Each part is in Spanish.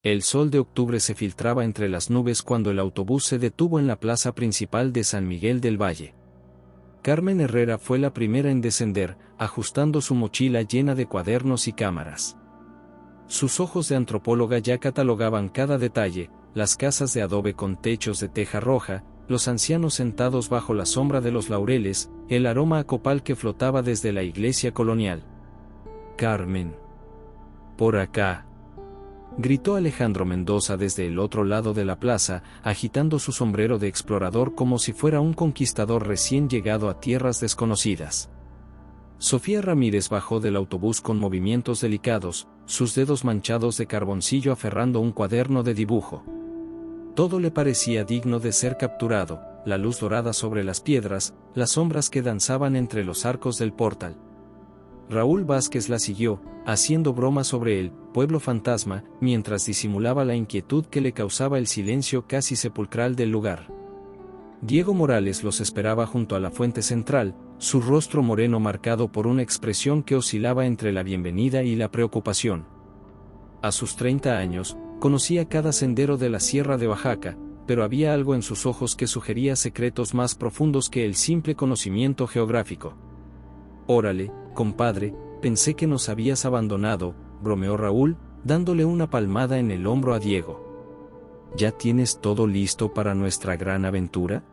El sol de octubre se filtraba entre las nubes cuando el autobús se detuvo en la plaza principal de San Miguel del Valle. Carmen Herrera fue la primera en descender, ajustando su mochila llena de cuadernos y cámaras. Sus ojos de antropóloga ya catalogaban cada detalle, las casas de adobe con techos de teja roja, los ancianos sentados bajo la sombra de los laureles, el aroma a copal que flotaba desde la iglesia colonial. «Carmen. Por acá», gritó Alejandro Mendoza desde el otro lado de la plaza, agitando su sombrero de explorador como si fuera un conquistador recién llegado a tierras desconocidas. Sofía Ramírez bajó del autobús con movimientos delicados, sus dedos manchados de carboncillo aferrando un cuaderno de dibujo. Todo le parecía digno de ser capturado, la luz dorada sobre las piedras, las sombras que danzaban entre los arcos del portal. Raúl Vázquez la siguió, haciendo broma sobre el pueblo fantasma, mientras disimulaba la inquietud que le causaba el silencio casi sepulcral del lugar. Diego Morales los esperaba junto a la fuente central, su rostro moreno marcado por una expresión que oscilaba entre la bienvenida y la preocupación. A sus 30 años, conocía cada sendero de la Sierra de Oaxaca, pero había algo en sus ojos que sugería secretos más profundos que el simple conocimiento geográfico. «Órale, compadre, pensé que nos habías abandonado», bromeó Raúl, dándole una palmada en el hombro a Diego. «¿Ya tienes todo listo para nuestra gran aventura?»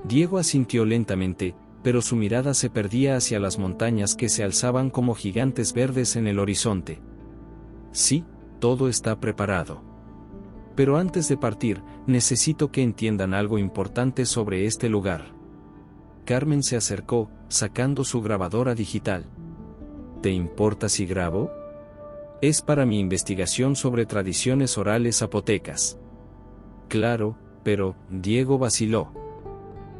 Diego asintió lentamente, pero su mirada se perdía hacia las montañas que se alzaban como gigantes verdes en el horizonte. «Sí, todo está preparado. Pero antes de partir, necesito que entiendan algo importante sobre este lugar». Carmen se acercó, sacando su grabadora digital. «¿Te importa si grabo? Es para mi investigación sobre tradiciones orales zapotecas». «Claro, pero», Diego vaciló.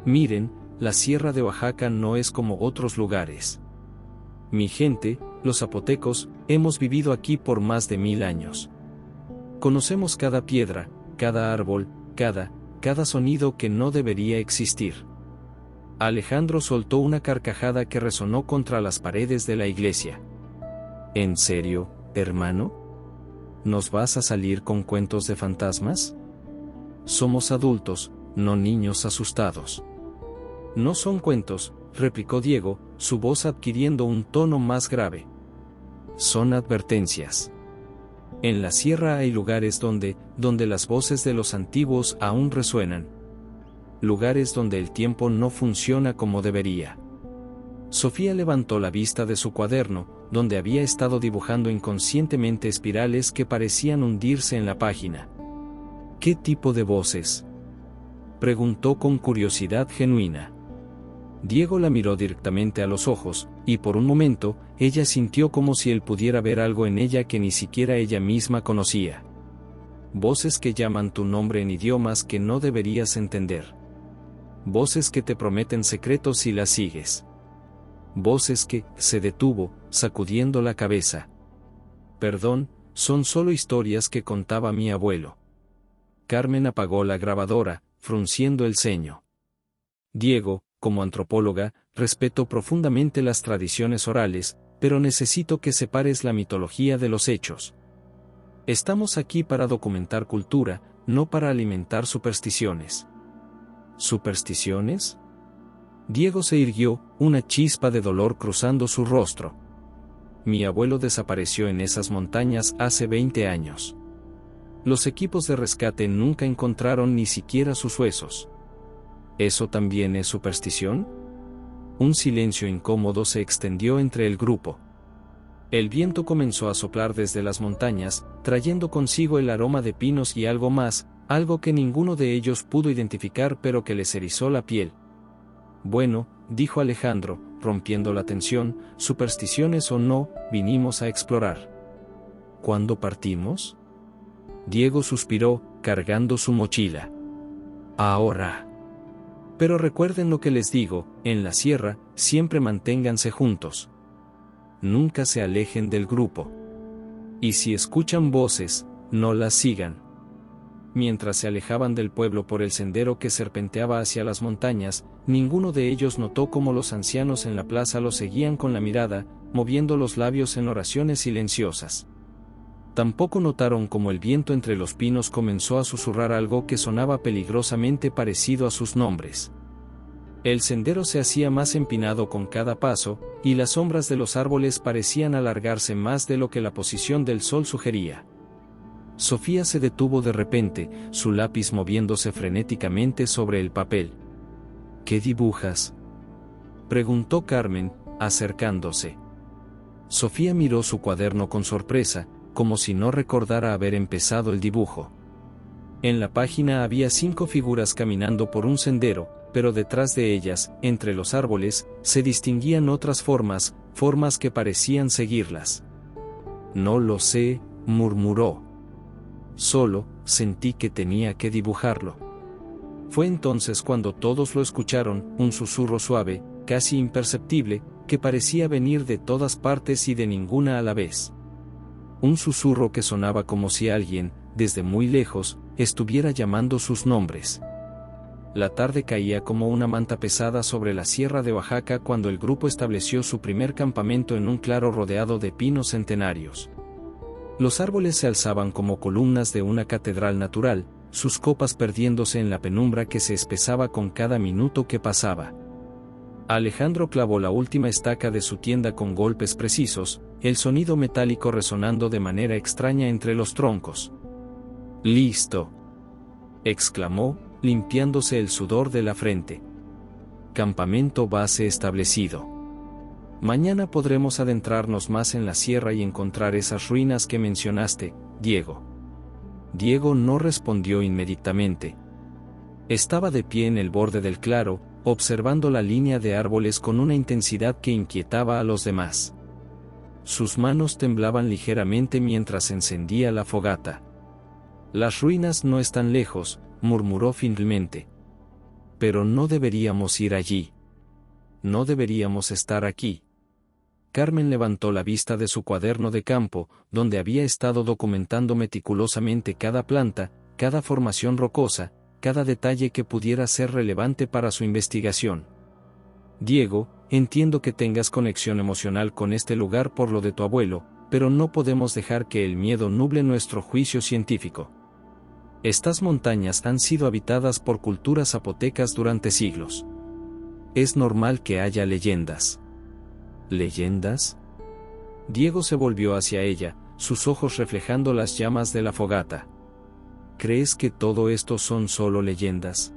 «Miren, la Sierra de Oaxaca no es como otros lugares. Mi gente, los zapotecos, hemos vivido aquí por más de 1000 años. Conocemos cada piedra, cada árbol, cada sonido que no debería existir». Alejandro soltó una carcajada que resonó contra las paredes de la iglesia. «¿En serio, hermano? ¿Nos vas a salir con cuentos de fantasmas? Somos adultos, no niños asustados». «No son cuentos», replicó Diego, su voz adquiriendo un tono más grave. «Son advertencias. En la sierra hay lugares donde las voces de los antiguos aún resuenan. Lugares donde el tiempo no funciona como debería». Sofía levantó la vista de su cuaderno, donde había estado dibujando inconscientemente espirales que parecían hundirse en la página. «¿Qué tipo de voces?», preguntó con curiosidad genuina. Diego la miró directamente a los ojos, y por un momento, ella sintió como si él pudiera ver algo en ella que ni siquiera ella misma conocía. «Voces que llaman tu nombre en idiomas que no deberías entender. Voces que te prometen secretos si las sigues. Voces que», se detuvo, sacudiendo la cabeza. «Perdón, son solo historias que contaba mi abuelo». Carmen apagó la grabadora, frunciendo el ceño. «Diego, como antropóloga, respeto profundamente las tradiciones orales, pero necesito que separes la mitología de los hechos. Estamos aquí para documentar cultura, no para alimentar supersticiones». «¿Supersticiones?». Diego se irguió, una chispa de dolor cruzando su rostro. «Mi abuelo desapareció en esas montañas hace 20 años. Los equipos de rescate nunca encontraron ni siquiera sus huesos. ¿Eso también es superstición?». Un silencio incómodo se extendió entre el grupo. El viento comenzó a soplar desde las montañas, trayendo consigo el aroma de pinos y algo más, algo que ninguno de ellos pudo identificar pero que les erizó la piel. «Bueno», dijo Alejandro, rompiendo la tensión, «supersticiones o no, vinimos a explorar». «¿Cuándo partimos?». Diego suspiró, cargando su mochila. «Ahora. Pero recuerden lo que les digo, en la sierra, siempre manténganse juntos. Nunca se alejen del grupo. Y si escuchan voces, no las sigan». Mientras se alejaban del pueblo por el sendero que serpenteaba hacia las montañas, ninguno de ellos notó cómo los ancianos en la plaza los seguían con la mirada, moviendo los labios en oraciones silenciosas. Tampoco notaron cómo el viento entre los pinos comenzó a susurrar algo que sonaba peligrosamente parecido a sus nombres. El sendero se hacía más empinado con cada paso, y las sombras de los árboles parecían alargarse más de lo que la posición del sol sugería. Sofía se detuvo de repente, su lápiz moviéndose frenéticamente sobre el papel. ¿Qué dibujas?, preguntó Carmen, acercándose. Sofía miró su cuaderno con sorpresa, como si no recordara haber empezado el dibujo. En la página había 5 figuras caminando por un sendero, pero detrás de ellas, entre los árboles, se distinguían otras formas que parecían seguirlas. No lo sé, murmuró. Solo sentí que tenía que dibujarlo. Fue entonces cuando todos lo escucharon, un susurro suave, casi imperceptible, que parecía venir de todas partes y de ninguna a la vez. Un susurro que sonaba como si alguien, desde muy lejos, estuviera llamando sus nombres. La tarde caía como una manta pesada sobre la sierra de Oaxaca cuando el grupo estableció su primer campamento en un claro rodeado de pinos centenarios. Los árboles se alzaban como columnas de una catedral natural, sus copas perdiéndose en la penumbra que se espesaba con cada minuto que pasaba. Alejandro clavó la última estaca de su tienda con golpes precisos, el sonido metálico resonando de manera extraña entre los troncos. «¡Listo!», exclamó, limpiándose el sudor de la frente. «Campamento base establecido. Mañana podremos adentrarnos más en la sierra y encontrar esas ruinas que mencionaste, Diego». Diego no respondió inmediatamente. Estaba de pie en el borde del claro, observando la línea de árboles con una intensidad que inquietaba a los demás. Sus manos temblaban ligeramente mientras encendía la fogata. «Las ruinas no están lejos», murmuró finalmente. «Pero no deberíamos ir allí. No deberíamos estar aquí». Carmen levantó la vista de su cuaderno de campo, donde había estado documentando meticulosamente cada planta, cada formación rocosa, cada detalle que pudiera ser relevante para su investigación. «Diego, entiendo que tengas conexión emocional con este lugar por lo de tu abuelo, pero no podemos dejar que el miedo nuble nuestro juicio científico. Estas montañas han sido habitadas por culturas zapotecas durante siglos. Es normal que haya leyendas». «¿Leyendas?». Diego se volvió hacia ella, sus ojos reflejando las llamas de la fogata. «¿Crees que todo esto son solo leyendas?».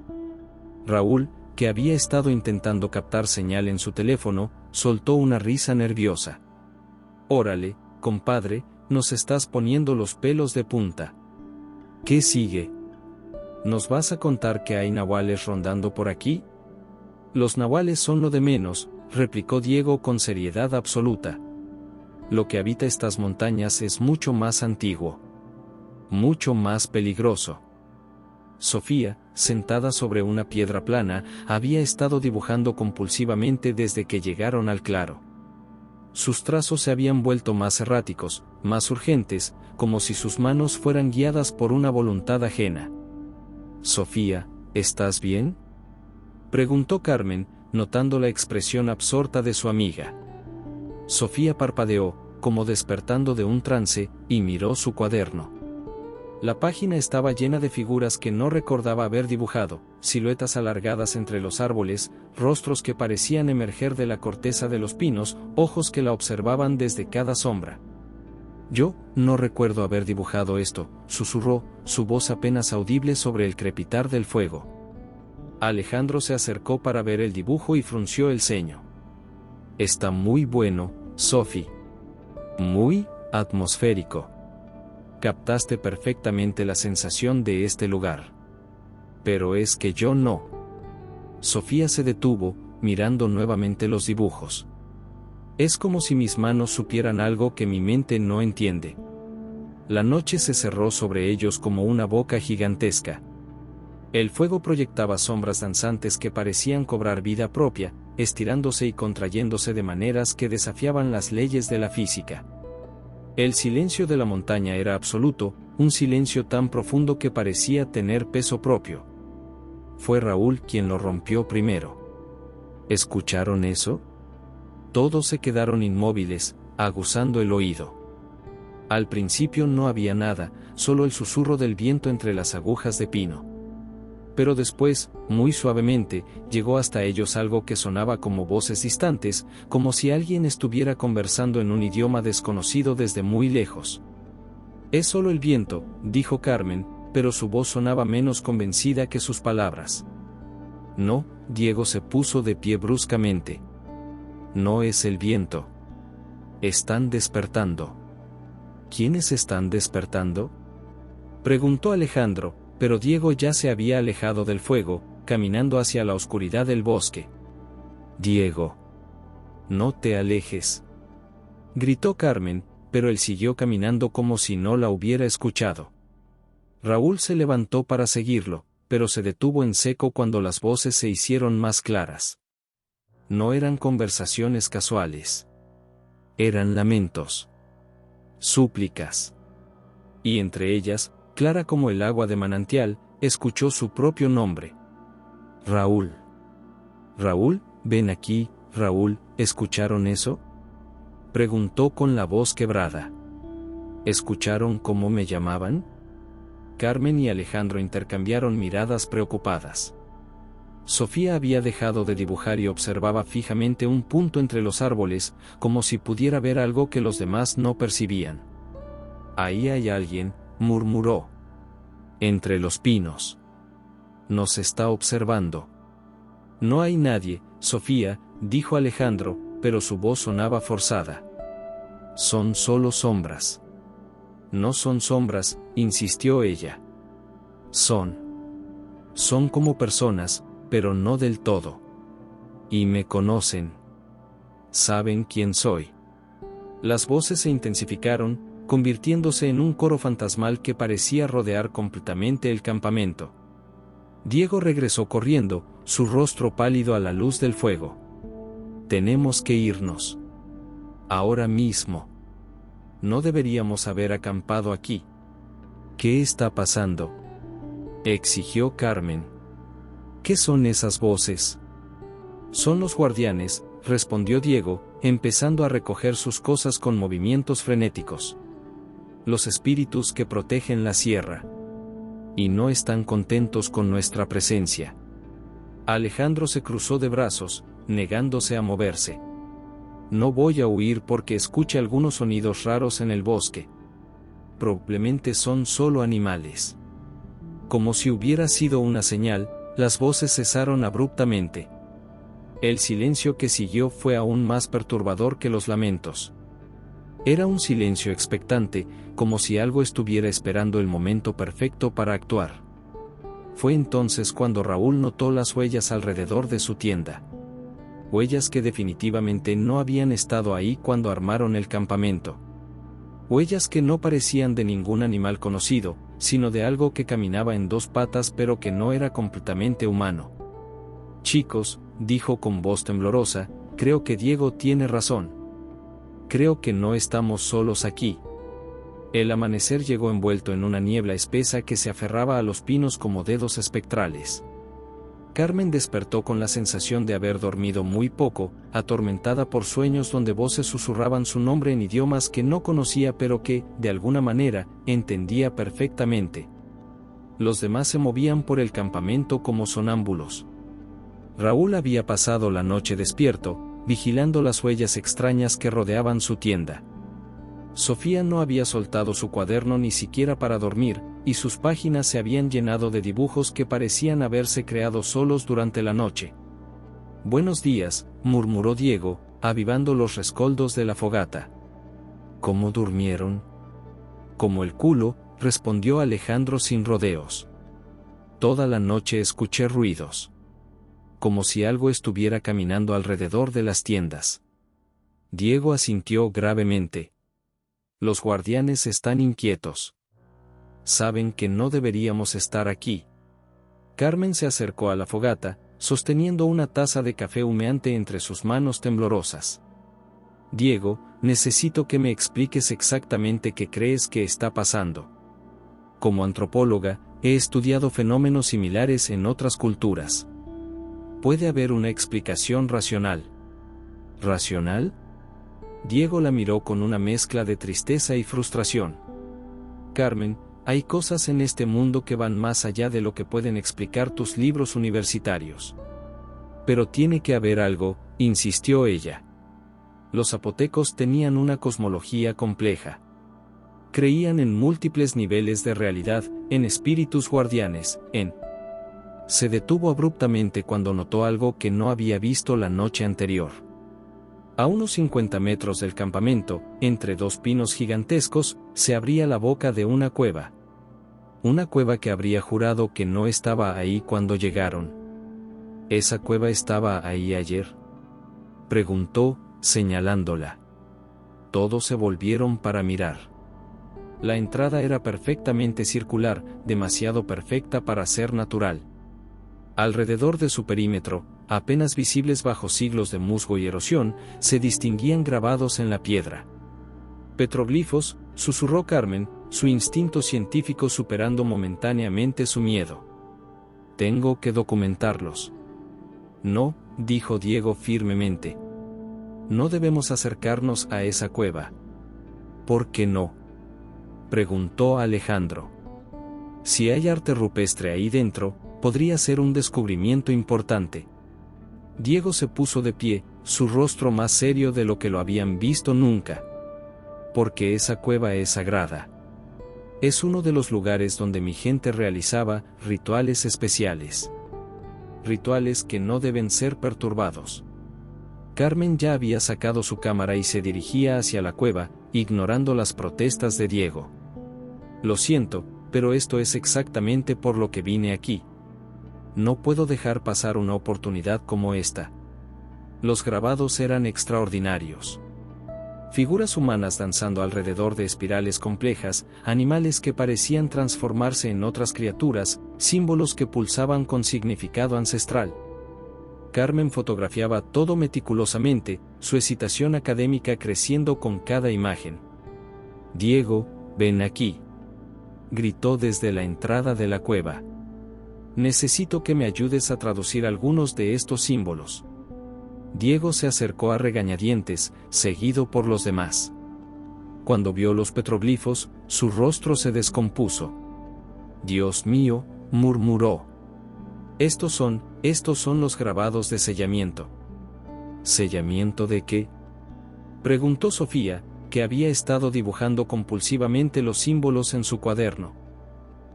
Raúl, que había estado intentando captar señal en su teléfono, soltó una risa nerviosa. «Órale, compadre, nos estás poniendo los pelos de punta. ¿Qué sigue? ¿Nos vas a contar que hay nahuales rondando por aquí?». «Los nahuales son lo de menos», replicó Diego con seriedad absoluta. «Lo que habita estas montañas es mucho más antiguo. Mucho más peligroso». Sofía, sentada sobre una piedra plana, había estado dibujando compulsivamente desde que llegaron al claro. Sus trazos se habían vuelto más erráticos, más urgentes, como si sus manos fueran guiadas por una voluntad ajena. «Sofía, ¿estás bien?», preguntó Carmen, notando la expresión absorta de su amiga. Sofía parpadeó, como despertando de un trance, y miró su cuaderno. La página estaba llena de figuras que no recordaba haber dibujado, siluetas alargadas entre los árboles, rostros que parecían emerger de la corteza de los pinos, ojos que la observaban desde cada sombra. «Yo no recuerdo haber dibujado esto», susurró, su voz apenas audible sobre el crepitar del fuego. Alejandro se acercó para ver el dibujo y frunció el ceño. «Está muy bueno, Sophie. Muy atmosférico. Captaste perfectamente la sensación de este lugar. Pero es que yo no». Sofía se detuvo, mirando nuevamente los dibujos. «Es como si mis manos supieran algo que mi mente no entiende». La noche se cerró sobre ellos como una boca gigantesca. El fuego proyectaba sombras danzantes que parecían cobrar vida propia, estirándose y contrayéndose de maneras que desafiaban las leyes de la física. El silencio de la montaña era absoluto, un silencio tan profundo que parecía tener peso propio. Fue Raúl quien lo rompió primero. ¿Escucharon eso? Todos se quedaron inmóviles, aguzando el oído. Al principio no había nada, solo el susurro del viento entre las agujas de pino. Pero después, muy suavemente, llegó hasta ellos algo que sonaba como voces distantes, como si alguien estuviera conversando en un idioma desconocido desde muy lejos. «Es solo el viento», dijo Carmen, pero su voz sonaba menos convencida que sus palabras. «No», Diego se puso de pie bruscamente. «No es el viento. Están despertando». «¿Quiénes están despertando?», preguntó Alejandro, pero Diego ya se había alejado del fuego, caminando hacia la oscuridad del bosque. «Diego, no te alejes», gritó Carmen, pero él siguió caminando como si no la hubiera escuchado. Raúl se levantó para seguirlo, pero se detuvo en seco cuando las voces se hicieron más claras. No eran conversaciones casuales. Eran lamentos. Súplicas. Y entre ellas, clara como el agua de manantial, escuchó su propio nombre. Raúl. Raúl, ven aquí, Raúl, ¿escucharon eso?, preguntó con la voz quebrada. ¿Escucharon cómo me llamaban? Carmen y Alejandro intercambiaron miradas preocupadas. Sofía había dejado de dibujar y observaba fijamente un punto entre los árboles, como si pudiera ver algo que los demás no percibían. «Ahí hay alguien», murmuró. «Entre los pinos. Nos está observando». «No hay nadie, Sofía», dijo Alejandro, pero su voz sonaba forzada. «Son solo sombras». «No son sombras», insistió ella. Son como personas, pero no del todo. Y me conocen. Saben quién soy». Las voces se intensificaron, convirtiéndose en un coro fantasmal que parecía rodear completamente el campamento. Diego regresó corriendo, su rostro pálido a la luz del fuego. «Tenemos que irnos. Ahora mismo. No deberíamos haber acampado aquí». «¿Qué está pasando?», exigió Carmen. «¿Qué son esas voces?». «Son los guardianes», respondió Diego, empezando a recoger sus cosas con movimientos frenéticos. «Los espíritus que protegen la sierra. Y no están contentos con nuestra presencia». Alejandro se cruzó de brazos, negándose a moverse. «No voy a huir porque escuché algunos sonidos raros en el bosque. Probablemente son solo animales». Como si hubiera sido una señal, las voces cesaron abruptamente. El silencio que siguió fue aún más perturbador que los lamentos. Era un silencio expectante, como si algo estuviera esperando el momento perfecto para actuar. Fue entonces cuando Raúl notó las huellas alrededor de su tienda. Huellas que definitivamente no habían estado ahí cuando armaron el campamento. Huellas que no parecían de ningún animal conocido, sino de algo que caminaba en dos patas pero que no era completamente humano. «Chicos», dijo con voz temblorosa, «creo que Diego tiene razón. Creo que no estamos solos aquí». El amanecer llegó envuelto en una niebla espesa que se aferraba a los pinos como dedos espectrales. Carmen despertó con la sensación de haber dormido muy poco, atormentada por sueños donde voces susurraban su nombre en idiomas que no conocía pero que, de alguna manera, entendía perfectamente. Los demás se movían por el campamento como sonámbulos. Raúl había pasado la noche despierto, vigilando las huellas extrañas que rodeaban su tienda. Sofía no había soltado su cuaderno ni siquiera para dormir, y sus páginas se habían llenado de dibujos que parecían haberse creado solos durante la noche. «Buenos días», murmuró Diego, avivando los rescoldos de la fogata. «¿Cómo durmieron?». «Como el culo», respondió Alejandro sin rodeos. «Toda la noche escuché ruidos. Como si algo estuviera caminando alrededor de las tiendas». Diego asintió gravemente. «Los guardianes están inquietos. Saben que no deberíamos estar aquí». Carmen se acercó a la fogata, sosteniendo una taza de café humeante entre sus manos temblorosas. «Diego, necesito que me expliques exactamente qué crees que está pasando. Como antropóloga, he estudiado fenómenos similares en otras culturas. Puede haber una explicación racional». «¿Racional?». Diego la miró con una mezcla de tristeza y frustración. Carmen, hay cosas en este mundo que van más allá de lo que pueden explicar tus libros universitarios. Pero tiene que haber algo, insistió ella. Los zapotecos tenían una cosmología compleja. Creían en múltiples niveles de realidad, en espíritus guardianes, Se detuvo abruptamente cuando notó algo que no había visto la noche anterior. A unos 50 metros del campamento, entre dos pinos gigantescos, se abría la boca de una cueva. Una cueva que habría jurado que no estaba ahí cuando llegaron. ¿Esa cueva estaba ahí ayer?, preguntó, señalándola. Todos se volvieron para mirar. La entrada era perfectamente circular, demasiado perfecta para ser natural. Alrededor de su perímetro, apenas visibles bajo siglos de musgo y erosión, se distinguían grabados en la piedra. Petroglifos, susurró Carmen, su instinto científico superando momentáneamente su miedo. Tengo que documentarlos. No, dijo Diego firmemente. No debemos acercarnos a esa cueva. ¿Por qué no?, preguntó Alejandro. Si hay arte rupestre ahí dentro, podría ser un descubrimiento importante. Diego se puso de pie, su rostro más serio de lo que lo habían visto nunca. Porque esa cueva es sagrada. Es uno de los lugares donde mi gente realizaba rituales especiales. Rituales que no deben ser perturbados. Carmen ya había sacado su cámara y se dirigía hacia la cueva, ignorando las protestas de Diego. Lo siento, pero esto es exactamente por lo que vine aquí. No puedo dejar pasar una oportunidad como esta. Los grabados eran extraordinarios. Figuras humanas danzando alrededor de espirales complejas, animales que parecían transformarse en otras criaturas, símbolos que pulsaban con significado ancestral. Carmen fotografiaba todo meticulosamente, su excitación académica creciendo con cada imagen. Diego, ven aquí, gritó desde la entrada de la cueva. Necesito que me ayudes a traducir algunos de estos símbolos. Diego se acercó a regañadientes, seguido por los demás. Cuando vio los petroglifos, su rostro se descompuso. Dios mío, murmuró. Estos son los grabados de sellamiento. ¿Sellamiento de qué?, preguntó Sofía, que había estado dibujando compulsivamente los símbolos en su cuaderno.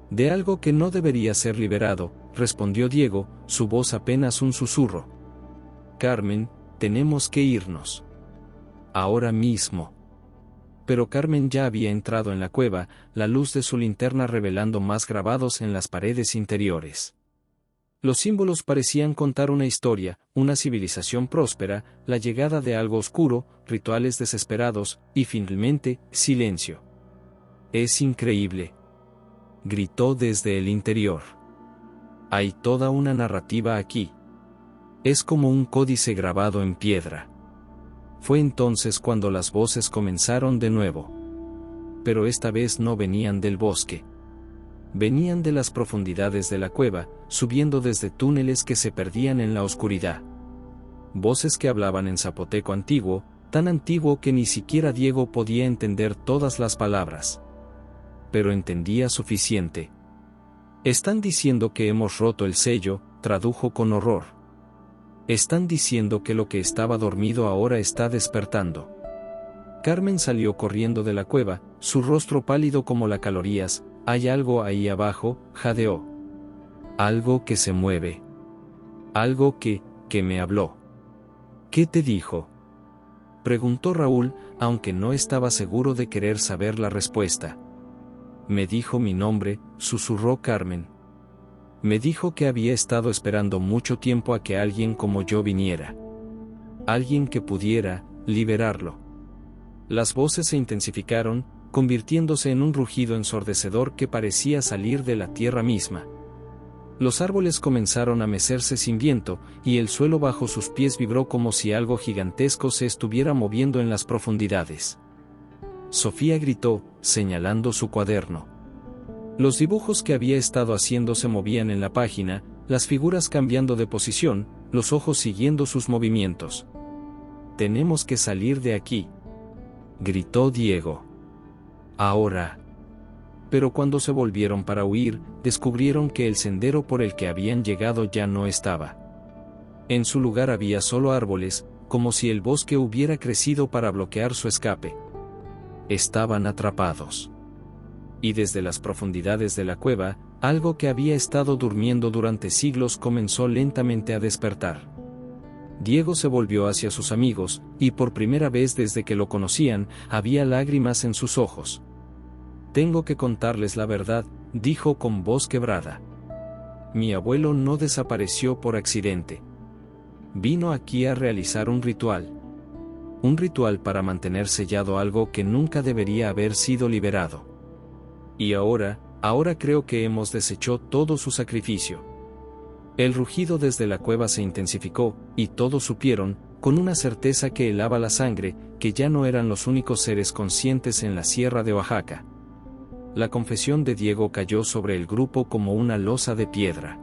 De algo que no debería ser liberado, respondió Diego, su voz apenas un susurro. Carmen, tenemos que irnos. Ahora mismo. Pero Carmen ya había entrado en la cueva, la luz de su linterna revelando más grabados en las paredes interiores. Los símbolos parecían contar una historia, una civilización próspera, la llegada de algo oscuro, rituales desesperados, y finalmente, silencio. Es increíble, gritó desde el interior. Hay toda una narrativa aquí. Es como un códice grabado en piedra. Fue entonces cuando las voces comenzaron de nuevo. Pero esta vez no venían del bosque. Venían de las profundidades de la cueva, subiendo desde túneles que se perdían en la oscuridad. Voces que hablaban en zapoteco antiguo, tan antiguo que ni siquiera Diego podía entender todas las palabras. Pero entendía suficiente. Están diciendo que hemos roto el sello, tradujo con horror. Están diciendo que lo que estaba dormido ahora está despertando. Carmen salió corriendo de la cueva, su rostro pálido como las calorías. Hay algo ahí abajo, jadeó. Algo que se mueve. Algo que me habló. ¿Qué te dijo?, preguntó Raúl, aunque no estaba seguro de querer saber la respuesta. Me dijo mi nombre, susurró Carmen. Me dijo que había estado esperando mucho tiempo a que alguien como yo viniera. Alguien que pudiera liberarlo. Las voces se intensificaron, convirtiéndose en un rugido ensordecedor que parecía salir de la tierra misma. Los árboles comenzaron a mecerse sin viento, y el suelo bajo sus pies vibró como si algo gigantesco se estuviera moviendo en las profundidades. Sofía gritó, señalando su cuaderno. Los dibujos que había estado haciendo se movían en la página, las figuras cambiando de posición, los ojos siguiendo sus movimientos. Tenemos que salir de aquí. gritó Diego. Ahora. Pero cuando se volvieron para huir, descubrieron que el sendero por el que habían llegado ya no estaba. En su lugar había solo árboles, como si el bosque hubiera crecido para bloquear su escape. Estaban atrapados. Y desde las profundidades de la cueva, algo que había estado durmiendo durante siglos comenzó lentamente a despertar. Diego se volvió hacia sus amigos, y por primera vez desde que lo conocían, había lágrimas en sus ojos. «Tengo que contarles la verdad», dijo con voz quebrada. «Mi abuelo no desapareció por accidente. Vino aquí a realizar un ritual. Un ritual para mantener sellado algo que nunca debería haber sido liberado. Y ahora creo que hemos deshecho todo su sacrificio». El rugido desde la cueva se intensificó, y todos supieron, con una certeza que helaba la sangre, que ya no eran los únicos seres conscientes en la sierra de Oaxaca. La confesión de Diego cayó sobre el grupo como una losa de piedra.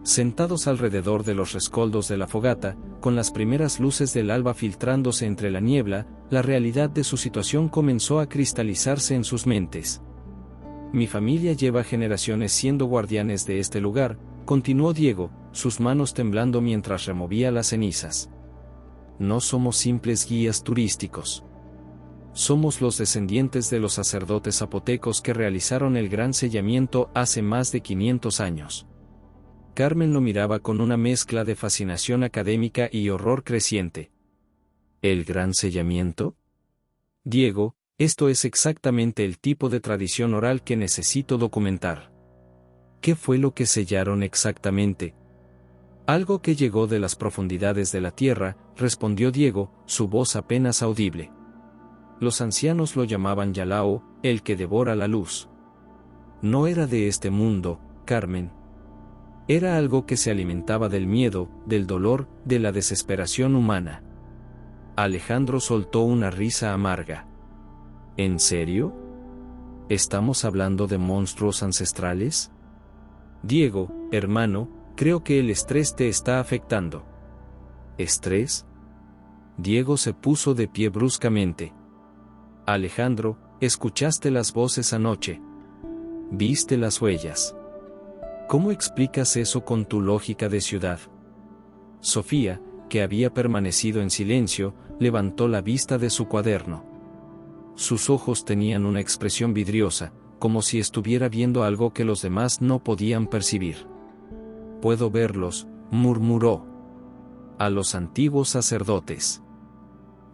Sentados alrededor de los rescoldos de la fogata, con las primeras luces del alba filtrándose entre la niebla, la realidad de su situación comenzó a cristalizarse en sus mentes. «Mi familia lleva generaciones siendo guardianes de este lugar», continuó Diego, sus manos temblando mientras removía las cenizas. «No somos simples guías turísticos. Somos los descendientes de los sacerdotes zapotecos que realizaron el gran sellamiento hace más de 500 años». Carmen lo miraba con una mezcla de fascinación académica y horror creciente. ¿El gran sellamiento? Diego, esto es exactamente el tipo de tradición oral que necesito documentar. ¿Qué fue lo que sellaron exactamente? Algo que llegó de las profundidades de la tierra, respondió Diego, su voz apenas audible. Los ancianos lo llamaban Yalao, el que devora la luz. No era de este mundo, Carmen. Era algo que se alimentaba del miedo, del dolor, de la desesperación humana. Alejandro soltó una risa amarga. ¿En serio? ¿Estamos hablando de monstruos ancestrales? Diego, hermano, creo que el estrés te está afectando. ¿Estrés? Diego se puso de pie bruscamente. Alejandro, ¿escuchaste las voces anoche? ¿Viste las huellas? ¿Cómo explicas eso con tu lógica de ciudad? Sofía, que había permanecido en silencio, levantó la vista de su cuaderno. Sus ojos tenían una expresión vidriosa, como si estuviera viendo algo que los demás no podían percibir. «Puedo verlos», murmuró. «A los antiguos sacerdotes.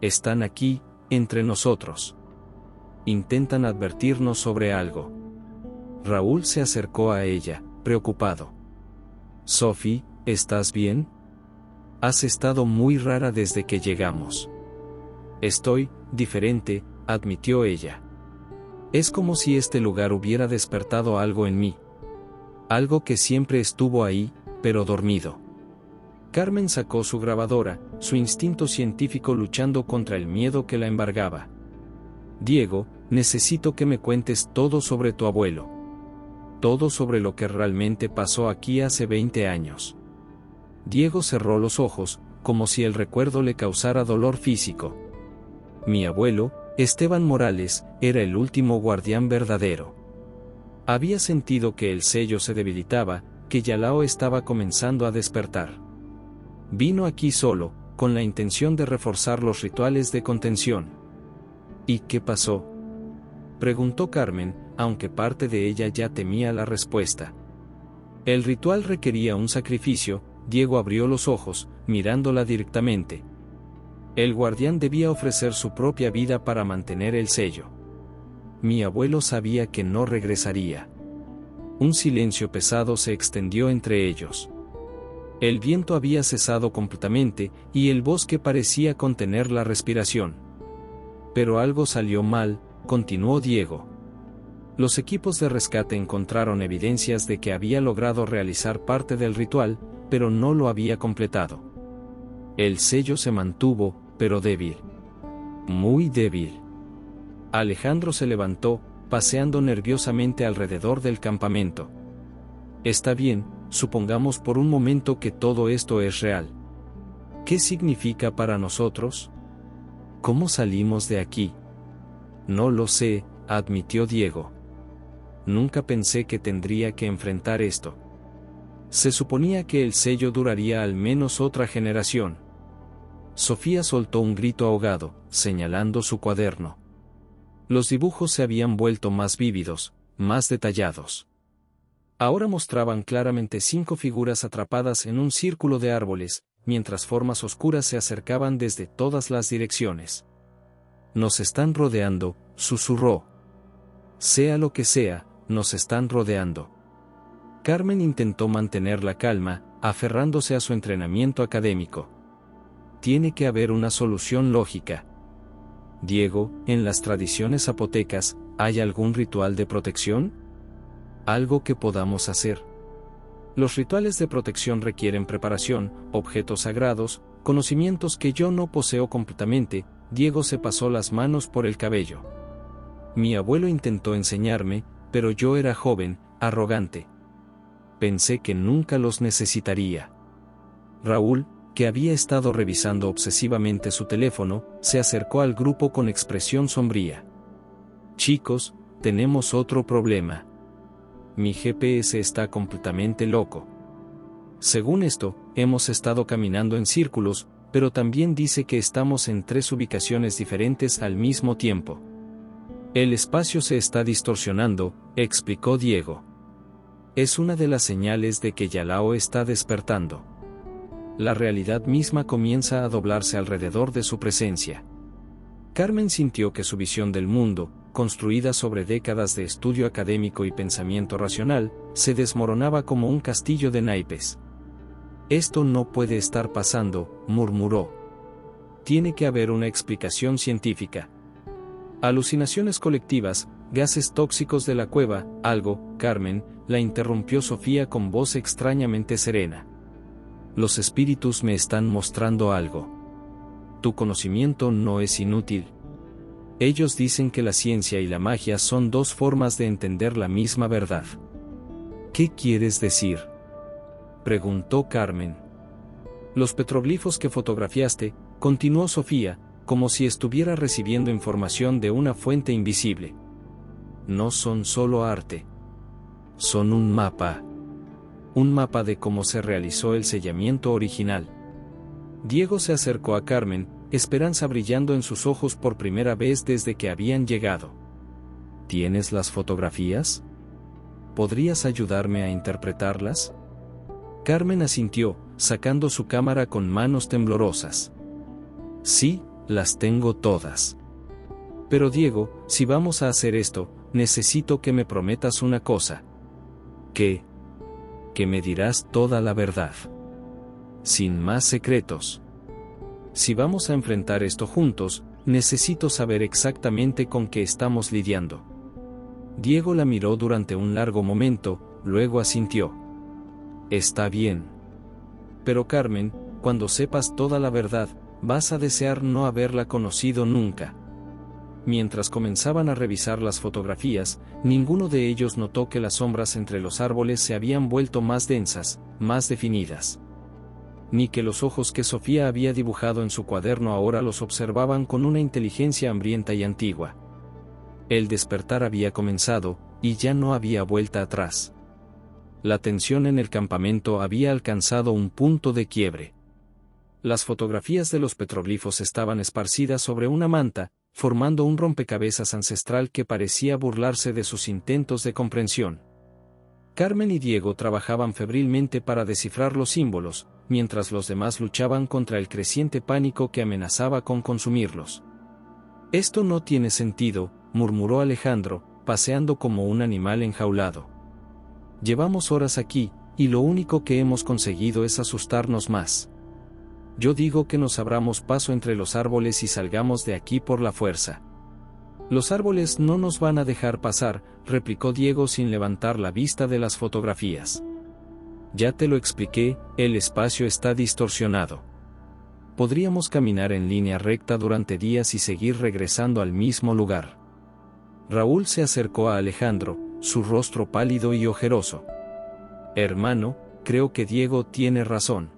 Están aquí, entre nosotros. Intentan advertirnos sobre algo». Raúl se acercó a ella, preocupado. «Sophie, ¿estás bien? Has estado muy rara desde que llegamos». «Estoy diferente», admitió ella. «Es como si este lugar hubiera despertado algo en mí. Algo que siempre estuvo ahí, pero dormido». Carmen sacó su grabadora, su instinto científico luchando contra el miedo que la embargaba. «Diego, necesito que me cuentes todo sobre tu abuelo. Todo sobre lo que realmente pasó aquí hace 20 años». Diego cerró los ojos, como si el recuerdo le causara dolor físico. «Mi abuelo, Esteban Morales, era el último guardián verdadero. Había sentido que el sello se debilitaba, que Yalao estaba comenzando a despertar. Vino aquí solo, con la intención de reforzar los rituales de contención». «¿Y qué pasó?», preguntó Carmen, aunque parte de ella ya temía la respuesta. El ritual requería un sacrificio. Diego abrió los ojos, mirándola directamente. El guardián debía ofrecer su propia vida para mantener el sello. Mi abuelo sabía que no regresaría. Un silencio pesado se extendió entre ellos. El viento había cesado completamente, y el bosque parecía contener la respiración. Pero algo salió mal, continuó Diego. Los equipos de rescate encontraron evidencias de que había logrado realizar parte del ritual, pero no lo había completado. El sello se mantuvo, pero débil. Muy débil. Alejandro se levantó, paseando nerviosamente alrededor del campamento. «Está bien, supongamos por un momento que todo esto es real. ¿Qué significa para nosotros? ¿Cómo salimos de aquí?». No lo sé, admitió Diego. Nunca pensé que tendría que enfrentar esto. Se suponía que el sello duraría al menos otra generación. Sofía soltó un grito ahogado, señalando su cuaderno. Los dibujos se habían vuelto más vívidos, más detallados. Ahora mostraban claramente 5 figuras atrapadas en un círculo de árboles, mientras formas oscuras se acercaban desde todas las direcciones. Nos están rodeando, susurró. Sea lo que sea, nos están rodeando. Carmen intentó mantener la calma, aferrándose a su entrenamiento académico. Tiene que haber una solución lógica. Diego, en las tradiciones zapotecas, ¿hay algún ritual de protección? Algo que podamos hacer. Los rituales de protección requieren preparación, objetos sagrados, conocimientos que yo no poseo completamente. Diego se pasó las manos por el cabello. Mi abuelo intentó enseñarme, pero yo era joven, arrogante. Pensé que nunca los necesitaría. Raúl, que había estado revisando obsesivamente su teléfono, se acercó al grupo con expresión sombría. Chicos, tenemos otro problema. Mi GPS está completamente loco. Según esto, hemos estado caminando en círculos, pero también dice que estamos en 3 ubicaciones diferentes al mismo tiempo. El espacio se está distorsionando, explicó Diego. Es una de las señales de que Yalao está despertando. La realidad misma comienza a doblarse alrededor de su presencia. Carmen sintió que su visión del mundo, construida sobre décadas de estudio académico y pensamiento racional, se desmoronaba como un castillo de naipes. Esto no puede estar pasando, murmuró. Tiene que haber una explicación científica. Alucinaciones colectivas, gases tóxicos de la cueva, algo, Carmen, la interrumpió Sofía con voz extrañamente serena. Los espíritus me están mostrando algo. Tu conocimiento no es inútil. Ellos dicen que la ciencia y la magia son 2 formas de entender la misma verdad. ¿Qué quieres decir?, preguntó Carmen. Los petroglifos que fotografiaste, continuó Sofía, como si estuviera recibiendo información de una fuente invisible. No son solo arte. Son un mapa. Un mapa de cómo se realizó el sellamiento original. Diego se acercó a Carmen, esperanza brillando en sus ojos por primera vez desde que habían llegado. ¿Tienes las fotografías? ¿Podrías ayudarme a interpretarlas? Carmen asintió, sacando su cámara con manos temblorosas. Sí, las tengo todas. Pero Diego, si vamos a hacer esto, necesito que me prometas una cosa. ¿Qué? Que me dirás toda la verdad. Sin más secretos. Si vamos a enfrentar esto juntos, necesito saber exactamente con qué estamos lidiando. Diego la miró durante un largo momento, luego asintió. Está bien. Pero Carmen, cuando sepas toda la verdad, vas a desear no haberla conocido nunca. Mientras comenzaban a revisar las fotografías, ninguno de ellos notó que las sombras entre los árboles se habían vuelto más densas, más definidas. Ni que los ojos que Sofía había dibujado en su cuaderno ahora los observaban con una inteligencia hambrienta y antigua. El despertar había comenzado, y ya no había vuelta atrás. La tensión en el campamento había alcanzado un punto de quiebre. Las fotografías de los petroglifos estaban esparcidas sobre una manta, formando un rompecabezas ancestral que parecía burlarse de sus intentos de comprensión. Carmen y Diego trabajaban febrilmente para descifrar los símbolos, mientras los demás luchaban contra el creciente pánico que amenazaba con consumirlos. Esto no tiene sentido, murmuró Alejandro, paseando como un animal enjaulado. Llevamos horas aquí, y lo único que hemos conseguido es asustarnos más. Yo digo que nos abramos paso entre los árboles y salgamos de aquí por la fuerza. Los árboles no nos van a dejar pasar, replicó Diego sin levantar la vista de las fotografías. Ya te lo expliqué, el espacio está distorsionado. Podríamos caminar en línea recta durante días y seguir regresando al mismo lugar. Raúl se acercó a Alejandro, su rostro pálido y ojeroso. Hermano, creo que Diego tiene razón.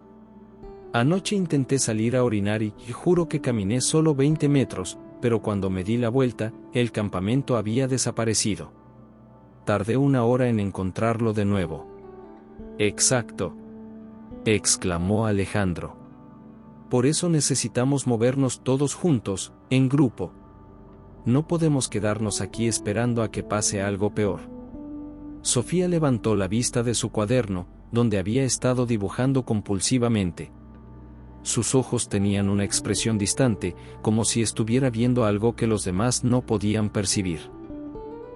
Anoche intenté salir a orinar y juro que caminé solo 20 metros, pero cuando me di la vuelta, el campamento había desaparecido. Tardé 1 hora en encontrarlo de nuevo. Exacto, exclamó Alejandro. Por eso necesitamos movernos todos juntos, en grupo. No podemos quedarnos aquí esperando a que pase algo peor. Sofía levantó la vista de su cuaderno, donde había estado dibujando compulsivamente. Sus ojos tenían una expresión distante, como si estuviera viendo algo que los demás no podían percibir.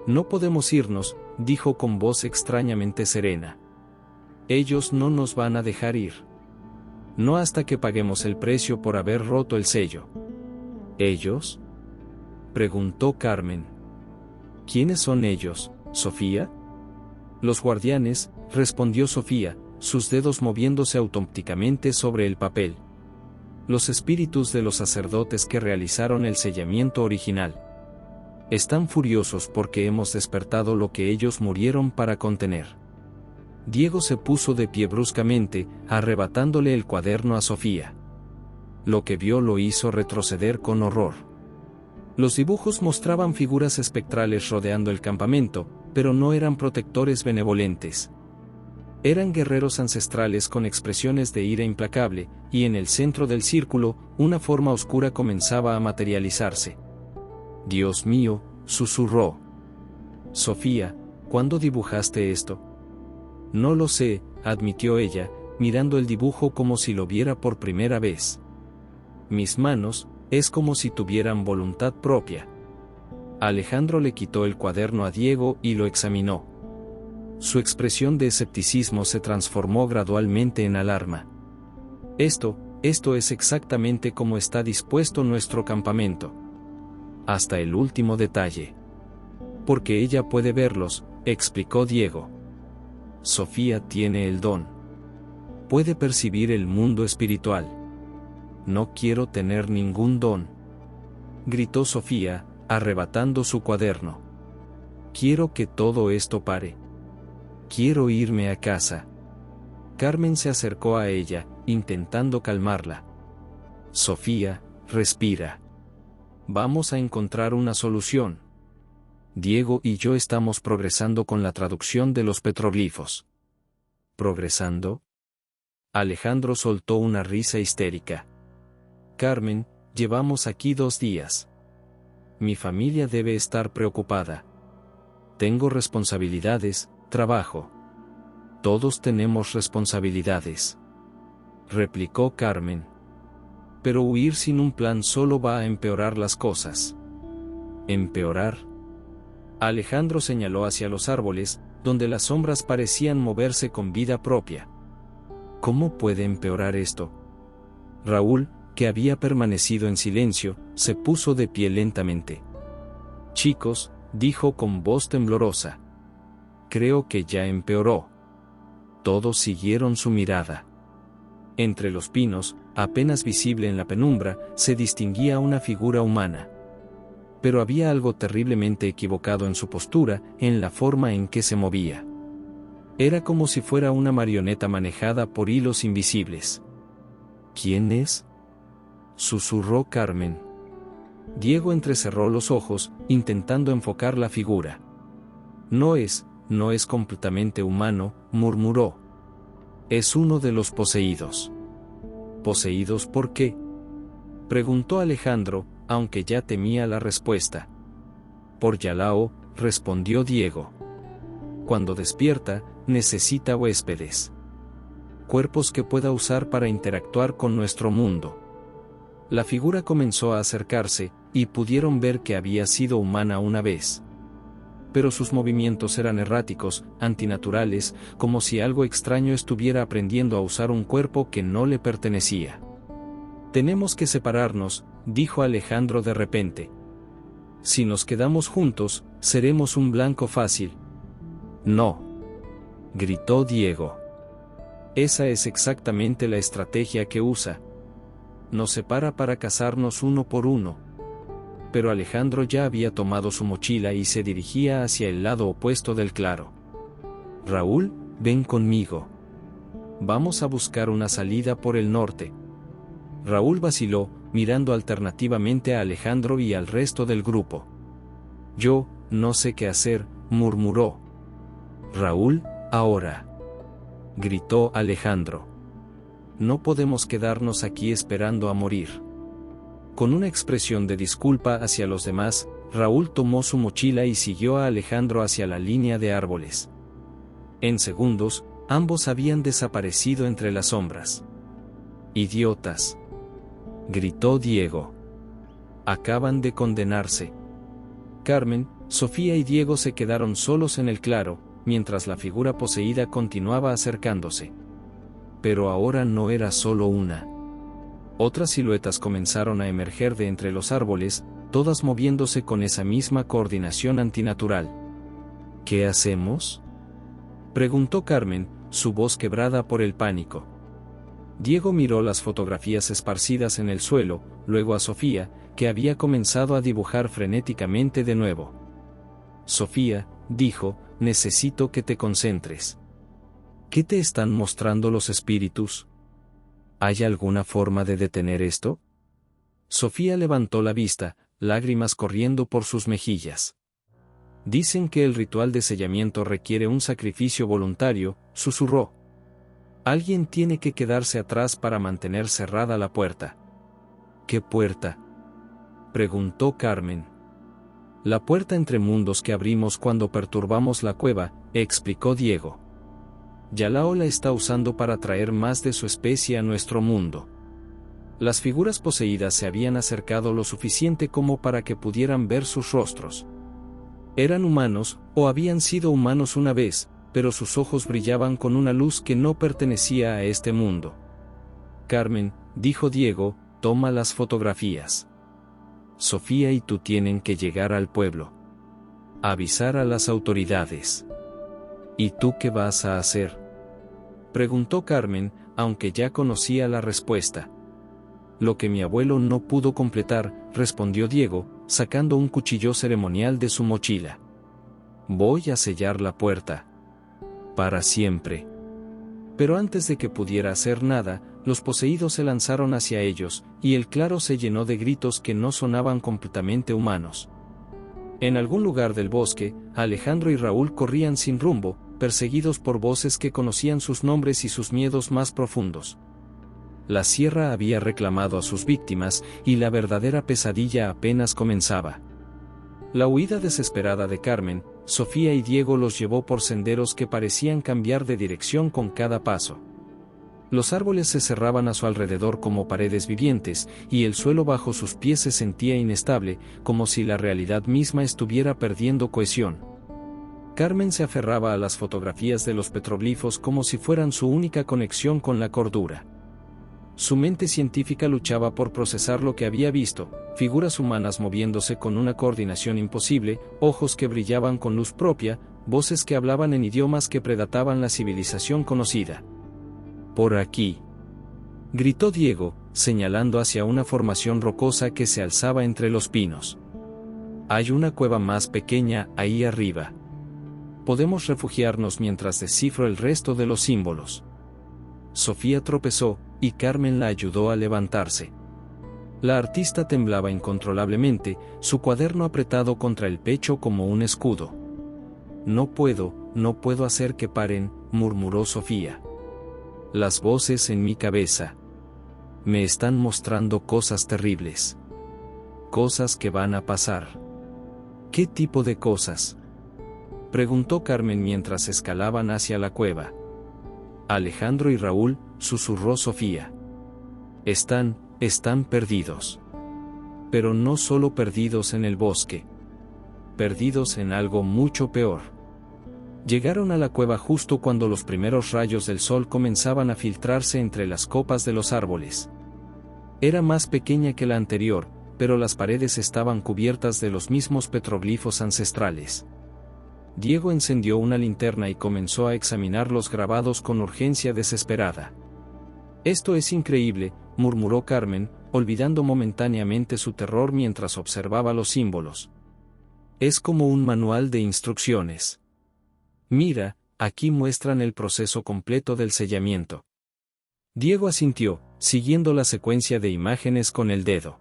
No podemos irnos, dijo con voz extrañamente serena. Ellos no nos van a dejar ir. No hasta que paguemos el precio por haber roto el sello. ¿Ellos?, preguntó Carmen. ¿Quiénes son ellos, Sofía? Los guardianes, respondió Sofía, sus dedos moviéndose automáticamente sobre el papel. Los espíritus de los sacerdotes que realizaron el sellamiento original. Están furiosos porque hemos despertado lo que ellos murieron para contener. Diego se puso de pie bruscamente, arrebatándole el cuaderno a Sofía. Lo que vio lo hizo retroceder con horror. Los dibujos mostraban figuras espectrales rodeando el campamento, pero no eran protectores benevolentes. Eran guerreros ancestrales con expresiones de ira implacable, y en el centro del círculo, una forma oscura comenzaba a materializarse. Dios mío, susurró. Sofía, ¿cuándo dibujaste esto? No lo sé, admitió ella, mirando el dibujo como si lo viera por primera vez. Mis manos, es como si tuvieran voluntad propia. Alejandro le quitó el cuaderno a Diego y lo examinó. Su expresión de escepticismo se transformó gradualmente en alarma. Esto es exactamente como está dispuesto nuestro campamento. Hasta el último detalle. Porque ella puede verlos, explicó Diego. Sofía tiene el don. Puede percibir el mundo espiritual. No quiero tener ningún don, gritó Sofía, arrebatando su cuaderno. Quiero que todo esto pare. Quiero irme a casa. Carmen se acercó a ella, intentando calmarla. Sofía, respira. Vamos a encontrar una solución. Diego y yo estamos progresando con la traducción de los petroglifos. ¿Progresando? Alejandro soltó una risa histérica. Carmen, llevamos aquí 2 días. Mi familia debe estar preocupada. Tengo responsabilidades, trabajo. Todos tenemos responsabilidades, replicó Carmen. Pero huir sin un plan solo va a empeorar las cosas. ¿Empeorar? Alejandro señaló hacia los árboles, donde las sombras parecían moverse con vida propia. ¿Cómo puede empeorar esto? Raúl, que había permanecido en silencio, se puso de pie lentamente. Chicos, dijo con voz temblorosa. Creo que ya empeoró. Todos siguieron su mirada. Entre los pinos, apenas visible en la penumbra, se distinguía una figura humana. Pero había algo terriblemente equivocado en su postura, en la forma en que se movía. Era como si fuera una marioneta manejada por hilos invisibles. ¿Quién es?, susurró Carmen. Diego entrecerró los ojos, intentando enfocar la figura. No es completamente humano, murmuró. Es uno de los poseídos. ¿Poseídos por qué?, preguntó Alejandro, aunque ya temía la respuesta. Por Yalao, respondió Diego. Cuando despierta, necesita huéspedes. Cuerpos que pueda usar para interactuar con nuestro mundo. La figura comenzó a acercarse, y pudieron ver que había sido humana una vez. Pero sus movimientos eran erráticos, antinaturales, como si algo extraño estuviera aprendiendo a usar un cuerpo que no le pertenecía. Tenemos que separarnos, dijo Alejandro de repente. Si nos quedamos juntos, seremos un blanco fácil. No, gritó Diego. Esa es exactamente la estrategia que usa. Nos separa para cazarnos uno por uno. Pero Alejandro ya había tomado su mochila y se dirigía hacia el lado opuesto del claro. Raúl, ven conmigo. Vamos a buscar una salida por el norte. Raúl vaciló, mirando alternativamente a Alejandro y al resto del grupo. Yo, no sé qué hacer, murmuró. Raúl, ahora. Gritó Alejandro. No podemos quedarnos aquí esperando a morir. Con una expresión de disculpa hacia los demás, Raúl tomó su mochila y siguió a Alejandro hacia la línea de árboles. En segundos, ambos habían desaparecido entre las sombras. ¡Idiotas!, gritó Diego. Acaban de condenarse. Carmen, Sofía y Diego se quedaron solos en el claro, mientras la figura poseída continuaba acercándose. Pero ahora no era solo una. Otras siluetas comenzaron a emerger de entre los árboles, todas moviéndose con esa misma coordinación antinatural. ¿Qué hacemos?, preguntó Carmen, su voz quebrada por el pánico. Diego miró las fotografías esparcidas en el suelo, luego a Sofía, que había comenzado a dibujar frenéticamente de nuevo. Sofía, dijo, necesito que te concentres. ¿Qué te están mostrando los espíritus? ¿Hay alguna forma de detener esto? Sofía levantó la vista, lágrimas corriendo por sus mejillas. Dicen que el ritual de sellamiento requiere un sacrificio voluntario, susurró. Alguien tiene que quedarse atrás para mantener cerrada la puerta. ¿Qué puerta?, preguntó Carmen. La puerta entre mundos que abrimos cuando perturbamos la cueva, explicó Diego. Yalao la está usando para traer más de su especie a nuestro mundo. Las figuras poseídas se habían acercado lo suficiente como para que pudieran ver sus rostros. Eran humanos, o habían sido humanos una vez, pero sus ojos brillaban con una luz que no pertenecía a este mundo. Carmen, dijo Diego, toma las fotografías. Sofía y tú tienen que llegar al pueblo. Avisar a las autoridades. ¿Y tú qué vas a hacer?, preguntó Carmen, aunque ya conocía la respuesta. Lo que mi abuelo no pudo completar, respondió Diego, sacando un cuchillo ceremonial de su mochila. Voy a sellar la puerta. Para siempre. Pero antes de que pudiera hacer nada, los poseídos se lanzaron hacia ellos, y el claro se llenó de gritos que no sonaban completamente humanos. En algún lugar del bosque, Alejandro y Raúl corrían sin rumbo, perseguidos por voces que conocían sus nombres y sus miedos más profundos. La sierra había reclamado a sus víctimas, y la verdadera pesadilla apenas comenzaba. La huida desesperada de Carmen, Sofía y Diego los llevó por senderos que parecían cambiar de dirección con cada paso. Los árboles se cerraban a su alrededor como paredes vivientes, y el suelo bajo sus pies se sentía inestable, como si la realidad misma estuviera perdiendo cohesión. Carmen se aferraba a las fotografías de los petroglifos como si fueran su única conexión con la cordura. Su mente científica luchaba por procesar lo que había visto, figuras humanas moviéndose con una coordinación imposible, ojos que brillaban con luz propia, voces que hablaban en idiomas que predataban la civilización conocida. Por aquí, gritó Diego, señalando hacia una formación rocosa que se alzaba entre los pinos. Hay una cueva más pequeña ahí arriba. Podemos refugiarnos mientras descifro el resto de los símbolos. Sofía tropezó, y Carmen la ayudó a levantarse. La artista temblaba incontrolablemente, su cuaderno apretado contra el pecho como un escudo. No puedo hacer que paren, murmuró Sofía. Las voces en mi cabeza me están mostrando cosas terribles. Cosas que van a pasar. ¿Qué tipo de cosas?, preguntó Carmen mientras escalaban hacia la cueva. Alejandro y Raúl, susurró Sofía. Están perdidos. Pero no solo perdidos en el bosque. Perdidos en algo mucho peor. Llegaron a la cueva justo cuando los primeros rayos del sol comenzaban a filtrarse entre las copas de los árboles. Era más pequeña que la anterior, pero las paredes estaban cubiertas de los mismos petroglifos ancestrales. Diego encendió una linterna y comenzó a examinar los grabados con urgencia desesperada. Esto es increíble, murmuró Carmen, olvidando momentáneamente su terror mientras observaba los símbolos. Es como un manual de instrucciones. Mira, aquí muestran el proceso completo del sellamiento. Diego asintió, siguiendo la secuencia de imágenes con el dedo.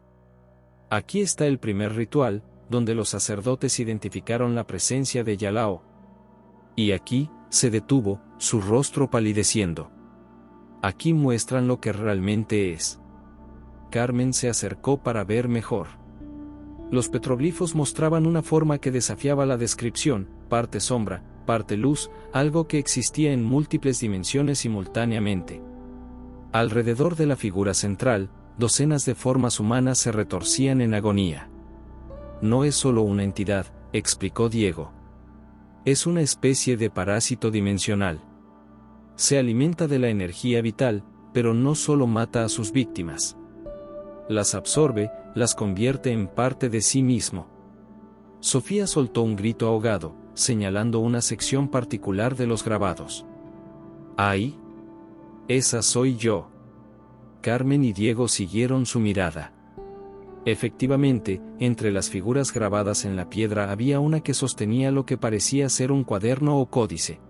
Aquí está el primer ritual, donde los sacerdotes identificaron la presencia de Yalao. Y aquí, se detuvo, su rostro palideciendo. Aquí muestran lo que realmente es. Carmen se acercó para ver mejor. Los petroglifos mostraban una forma que desafiaba la descripción, parte sombra, parte luz, algo que existía en múltiples dimensiones simultáneamente. Alrededor de la figura central, docenas de formas humanas se retorcían en agonía. No es solo una entidad, explicó Diego. Es una especie de parásito dimensional. Se alimenta de la energía vital, pero no solo mata a sus víctimas. Las absorbe, las convierte en parte de sí mismo. Sofía soltó un grito ahogado, señalando una sección particular de los grabados. ¡Ay! Esa soy yo. Carmen y Diego siguieron su mirada. Efectivamente, entre las figuras grabadas en la piedra había una que sostenía lo que parecía ser un cuaderno o códice.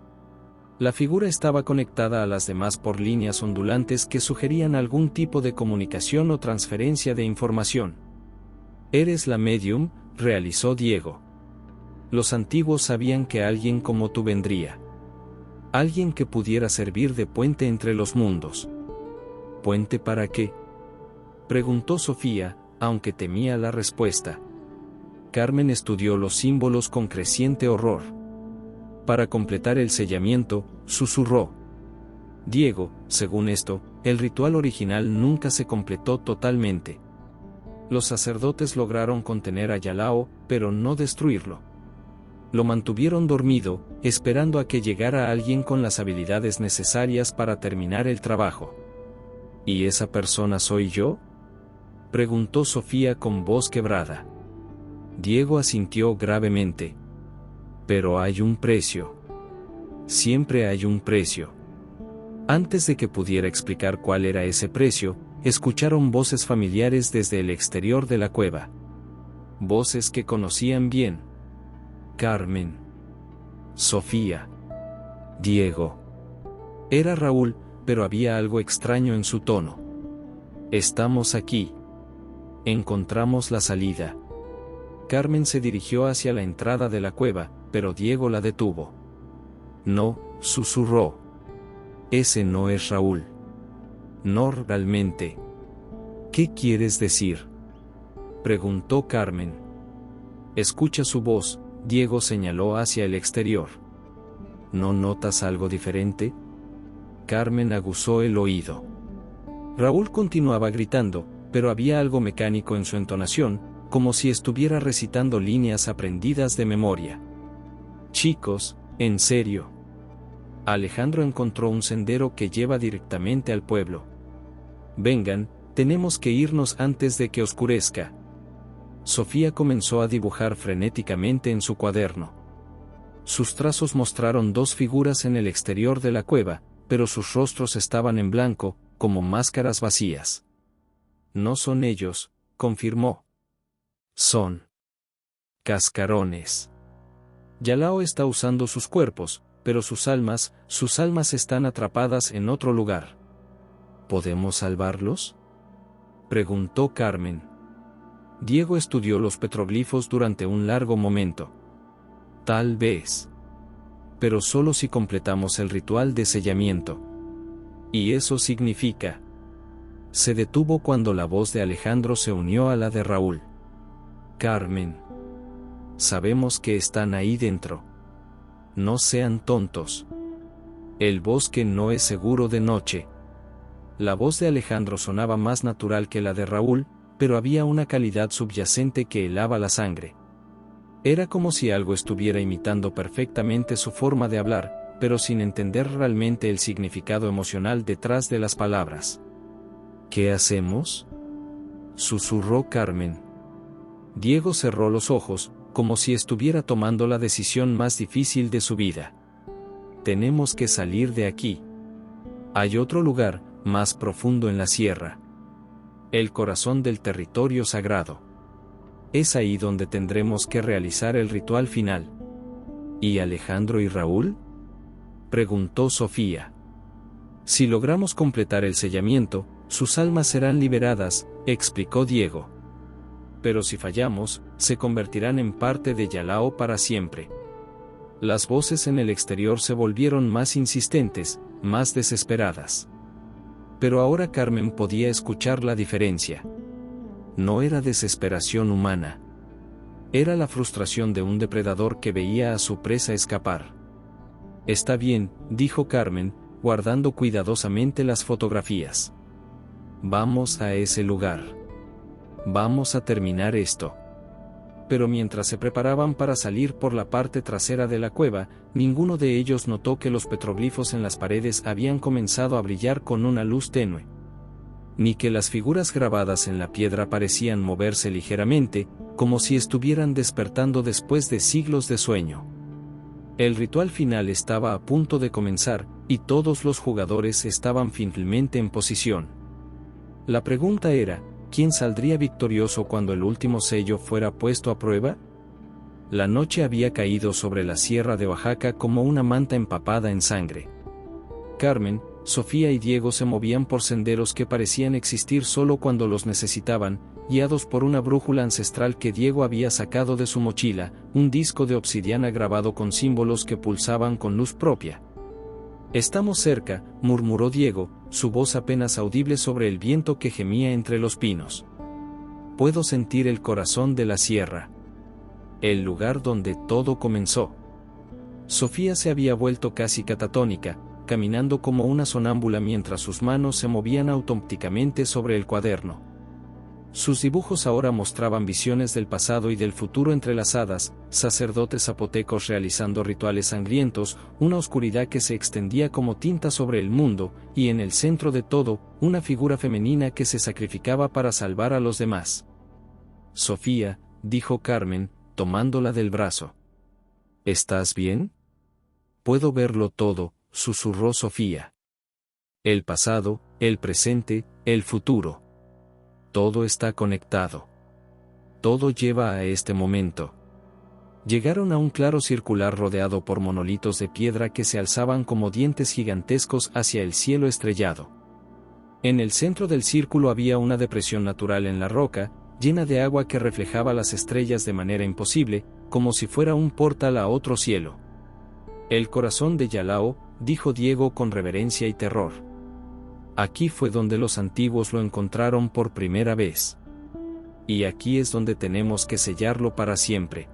La figura estaba conectada a las demás por líneas ondulantes que sugerían algún tipo de comunicación o transferencia de información. «Eres la medium», realizó Diego. Los antiguos sabían que alguien como tú vendría. Alguien que pudiera servir de puente entre los mundos. ¿Puente para qué?, preguntó Sofía, aunque temía la respuesta. Carmen estudió los símbolos con creciente horror. Para completar el sellamiento, susurró. Diego, según esto, el ritual original nunca se completó totalmente. Los sacerdotes lograron contener a Yalao, pero no destruirlo. Lo mantuvieron dormido, esperando a que llegara alguien con las habilidades necesarias para terminar el trabajo. ¿Y esa persona soy yo?, preguntó Sofía con voz quebrada. Diego asintió gravemente. Pero hay un precio. Siempre hay un precio. Antes de que pudiera explicar cuál era ese precio, escucharon voces familiares desde el exterior de la cueva. Voces que conocían bien. Carmen. Sofía. Diego. Era Raúl, pero había algo extraño en su tono. Estamos aquí. Encontramos la salida. Carmen se dirigió hacia la entrada de la cueva, pero Diego la detuvo. No, susurró. Ese no es Raúl. No realmente. ¿Qué quieres decir?, preguntó Carmen. Escucha su voz, Diego señaló hacia el exterior. ¿No notas algo diferente?, Carmen aguzó el oído. Raúl continuaba gritando, pero había algo mecánico en su entonación, como si estuviera recitando líneas aprendidas de memoria. Chicos, en serio. Alejandro encontró un sendero que lleva directamente al pueblo. Vengan, tenemos que irnos antes de que oscurezca. Sofía comenzó a dibujar frenéticamente en su cuaderno. Sus trazos mostraron dos figuras en el exterior de la cueva, pero sus rostros estaban en blanco, como máscaras vacías. No son ellos, confirmó. Son cascarones. Yalao está usando sus cuerpos, pero sus almas están atrapadas en otro lugar. ¿Podemos salvarlos?, preguntó Carmen. Diego estudió los petroglifos durante un largo momento. Tal vez. Pero solo si completamos el ritual de sellamiento. ¿Y eso significa? Se detuvo cuando la voz de Alejandro se unió a la de Raúl. Carmen. Sabemos que están ahí dentro. No sean tontos. El bosque no es seguro de noche. La voz de Alejandro sonaba más natural que la de Raúl, pero había una calidad subyacente que helaba la sangre. Era como si algo estuviera imitando perfectamente su forma de hablar, pero sin entender realmente el significado emocional detrás de las palabras. ¿Qué hacemos?, susurró Carmen. Diego cerró los ojos, como si estuviera tomando la decisión más difícil de su vida. Tenemos que salir de aquí. Hay otro lugar, más profundo en la sierra. El corazón del territorio sagrado. Es ahí donde tendremos que realizar el ritual final. ¿Y Alejandro y Raúl?, preguntó Sofía. Si logramos completar el sellamiento, sus almas serán liberadas, explicó Diego. Pero si fallamos, se convertirán en parte de Yalao para siempre. Las voces en el exterior se volvieron más insistentes, más desesperadas. Pero ahora Carmen podía escuchar la diferencia. No era desesperación humana. Era la frustración de un depredador que veía a su presa escapar. Está bien, dijo Carmen, guardando cuidadosamente las fotografías. Vamos a ese lugar. Vamos a terminar esto. Pero mientras se preparaban para salir por la parte trasera de la cueva, ninguno de ellos notó que los petroglifos en las paredes habían comenzado a brillar con una luz tenue. Ni que las figuras grabadas en la piedra parecían moverse ligeramente, como si estuvieran despertando después de siglos de sueño. El ritual final estaba a punto de comenzar, y todos los jugadores estaban finalmente en posición. La pregunta era, ¿quién saldría victorioso cuando el último sello fuera puesto a prueba? La noche había caído sobre la sierra de Oaxaca como una manta empapada en sangre. Carmen, Sofía y Diego se movían por senderos que parecían existir solo cuando los necesitaban, guiados por una brújula ancestral que Diego había sacado de su mochila, un disco de obsidiana grabado con símbolos que pulsaban con luz propia. «Estamos cerca», murmuró Diego, su voz apenas audible sobre el viento que gemía entre los pinos. «Puedo sentir el corazón de la sierra. El lugar donde todo comenzó». Sofía se había vuelto casi catatónica, caminando como una sonámbula mientras sus manos se movían automáticamente sobre el cuaderno. Sus dibujos ahora mostraban visiones del pasado y del futuro entrelazadas, sacerdotes zapotecos realizando rituales sangrientos, una oscuridad que se extendía como tinta sobre el mundo, y en el centro de todo, una figura femenina que se sacrificaba para salvar a los demás. «Sofía», dijo Carmen, tomándola del brazo. «¿Estás bien?» «Puedo verlo todo», susurró Sofía. «El pasado, el presente, el futuro. Todo está conectado. Todo lleva a este momento». Llegaron a un claro circular rodeado por monolitos de piedra que se alzaban como dientes gigantescos hacia el cielo estrellado. En el centro del círculo había una depresión natural en la roca, llena de agua que reflejaba las estrellas de manera imposible, como si fuera un portal a otro cielo. «El corazón de Yalao», dijo Diego con reverencia y terror. «Aquí fue donde los antiguos lo encontraron por primera vez. Y aquí es donde tenemos que sellarlo para siempre».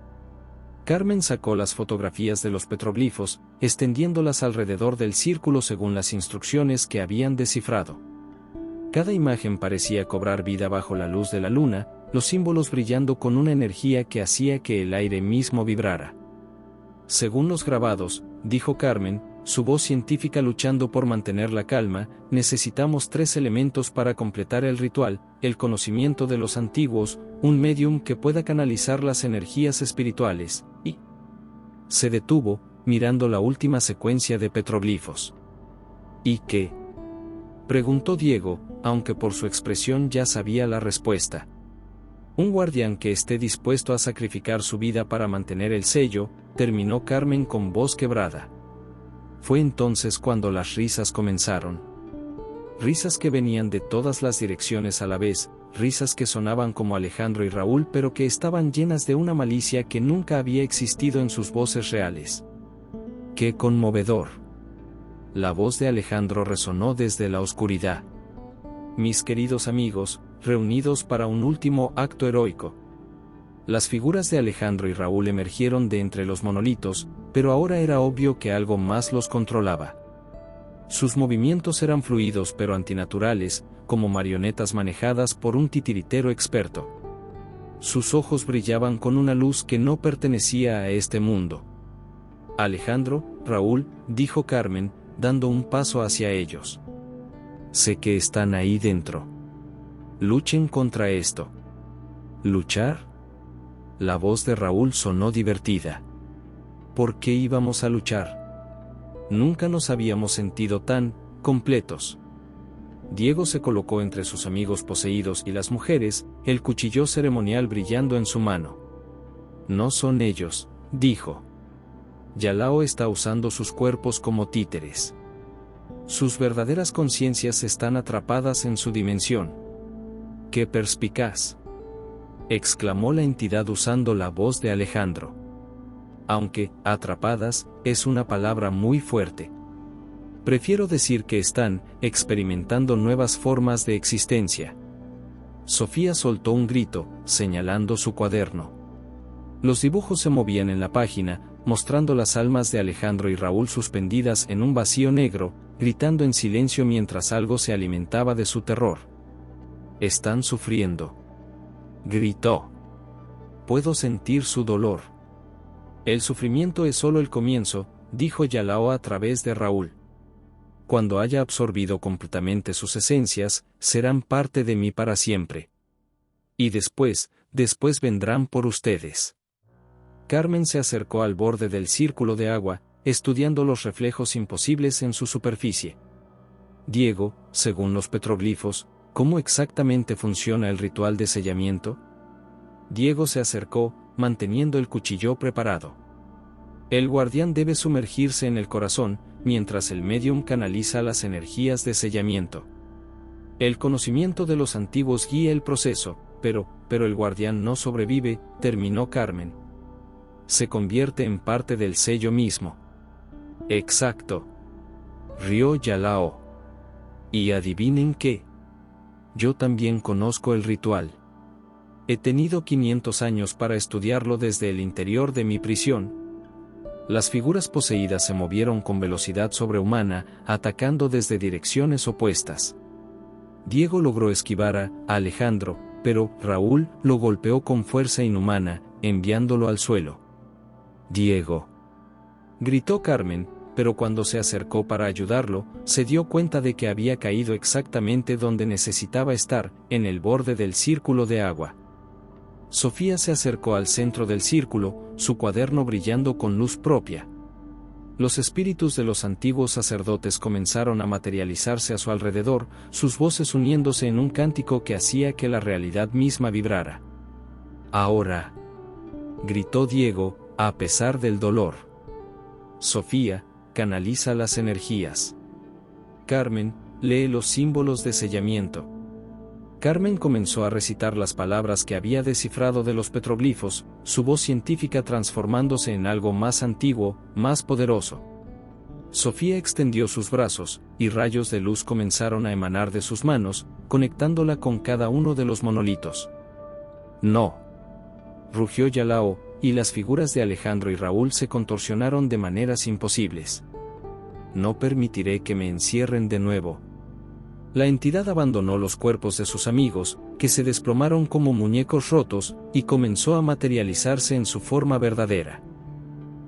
Carmen sacó las fotografías de los petroglifos, extendiéndolas alrededor del círculo según las instrucciones que habían descifrado. Cada imagen parecía cobrar vida bajo la luz de la luna, los símbolos brillando con una energía que hacía que el aire mismo vibrara. «Según los grabados», dijo Carmen, su voz científica luchando por mantener la calma, «necesitamos 3 elementos para completar el ritual: el conocimiento de los antiguos, un medium que pueda canalizar las energías espirituales, y...». Se detuvo, mirando la última secuencia de petroglifos. «¿Y qué?», preguntó Diego, aunque por su expresión ya sabía la respuesta. «Un guardián que esté dispuesto a sacrificar su vida para mantener el sello», terminó Carmen con voz quebrada. Fue entonces cuando las risas comenzaron. Risas que venían de todas las direcciones a la vez, risas que sonaban como Alejandro y Raúl pero que estaban llenas de una malicia que nunca había existido en sus voces reales. ¡Qué conmovedor! La voz de Alejandro resonó desde la oscuridad. «Mis queridos amigos, reunidos para un último acto heroico». Las figuras de Alejandro y Raúl emergieron de entre los monolitos, pero ahora era obvio que algo más los controlaba. Sus movimientos eran fluidos pero antinaturales, como marionetas manejadas por un titiritero experto. Sus ojos brillaban con una luz que no pertenecía a este mundo. «Alejandro, Raúl», dijo Carmen, dando un paso hacia ellos. «Sé que están ahí dentro. Luchen contra esto». «¿Luchar?». La voz de Raúl sonó divertida. ¿Por qué íbamos a luchar? Nunca nos habíamos sentido tan completos. Diego se colocó entre sus amigos poseídos y las mujeres, el cuchillo ceremonial brillando en su mano. «No son ellos», dijo. «Yalao está usando sus cuerpos como títeres. Sus verdaderas conciencias están atrapadas en su dimensión. ¡Qué perspicaz!, exclamó la entidad usando la voz de Alejandro. Aunque, atrapadas, es una palabra muy fuerte. Prefiero decir que están experimentando nuevas formas de existencia. Sofía soltó un grito, señalando su cuaderno. Los dibujos se movían en la página, mostrando las almas de Alejandro y Raúl suspendidas en un vacío negro, gritando en silencio mientras algo se alimentaba de su terror. «Están sufriendo», gritó. «Puedo sentir su dolor». «El sufrimiento es solo el comienzo», dijo Yalao a través de Raúl. «Cuando haya absorbido completamente sus esencias, serán parte de mí para siempre. Y después vendrán por ustedes». Carmen se acercó al borde del círculo de agua, estudiando los reflejos imposibles en su superficie. «Diego, según los petroglifos, ¿cómo exactamente funciona el ritual de sellamiento?». Diego se acercó, manteniendo el cuchillo preparado. «El guardián debe sumergirse en el corazón, mientras el medium canaliza las energías de sellamiento. El conocimiento de los antiguos guía el proceso, pero el guardián no sobrevive», terminó Carmen. «Se convierte en parte del sello mismo». «Exacto», rió Yalao. «Y adivinen qué. Yo también conozco el ritual. He tenido 500 años para estudiarlo desde el interior de mi prisión». Las figuras poseídas se movieron con velocidad sobrehumana, atacando desde direcciones opuestas. Diego logró esquivar a Alejandro, pero Raúl lo golpeó con fuerza inhumana, enviándolo al suelo. «Diego», gritó Carmen, pero cuando se acercó para ayudarlo, se dio cuenta de que había caído exactamente donde necesitaba estar, en el borde del círculo de agua. Sofía se acercó al centro del círculo, su cuaderno brillando con luz propia. Los espíritus de los antiguos sacerdotes comenzaron a materializarse a su alrededor, sus voces uniéndose en un cántico que hacía que la realidad misma vibrara. «Ahora», gritó Diego, a pesar del dolor. «Sofía, canaliza las energías. Carmen, lee los símbolos de sellamiento». Carmen comenzó a recitar las palabras que había descifrado de los petroglifos, su voz científica transformándose en algo más antiguo, más poderoso. Sofía extendió sus brazos, y rayos de luz comenzaron a emanar de sus manos, conectándola con cada uno de los monolitos. «No», rugió Yalao, y las figuras de Alejandro y Raúl se contorsionaron de maneras imposibles. «No permitiré que me encierren de nuevo». La entidad abandonó los cuerpos de sus amigos, que se desplomaron como muñecos rotos, y comenzó a materializarse en su forma verdadera.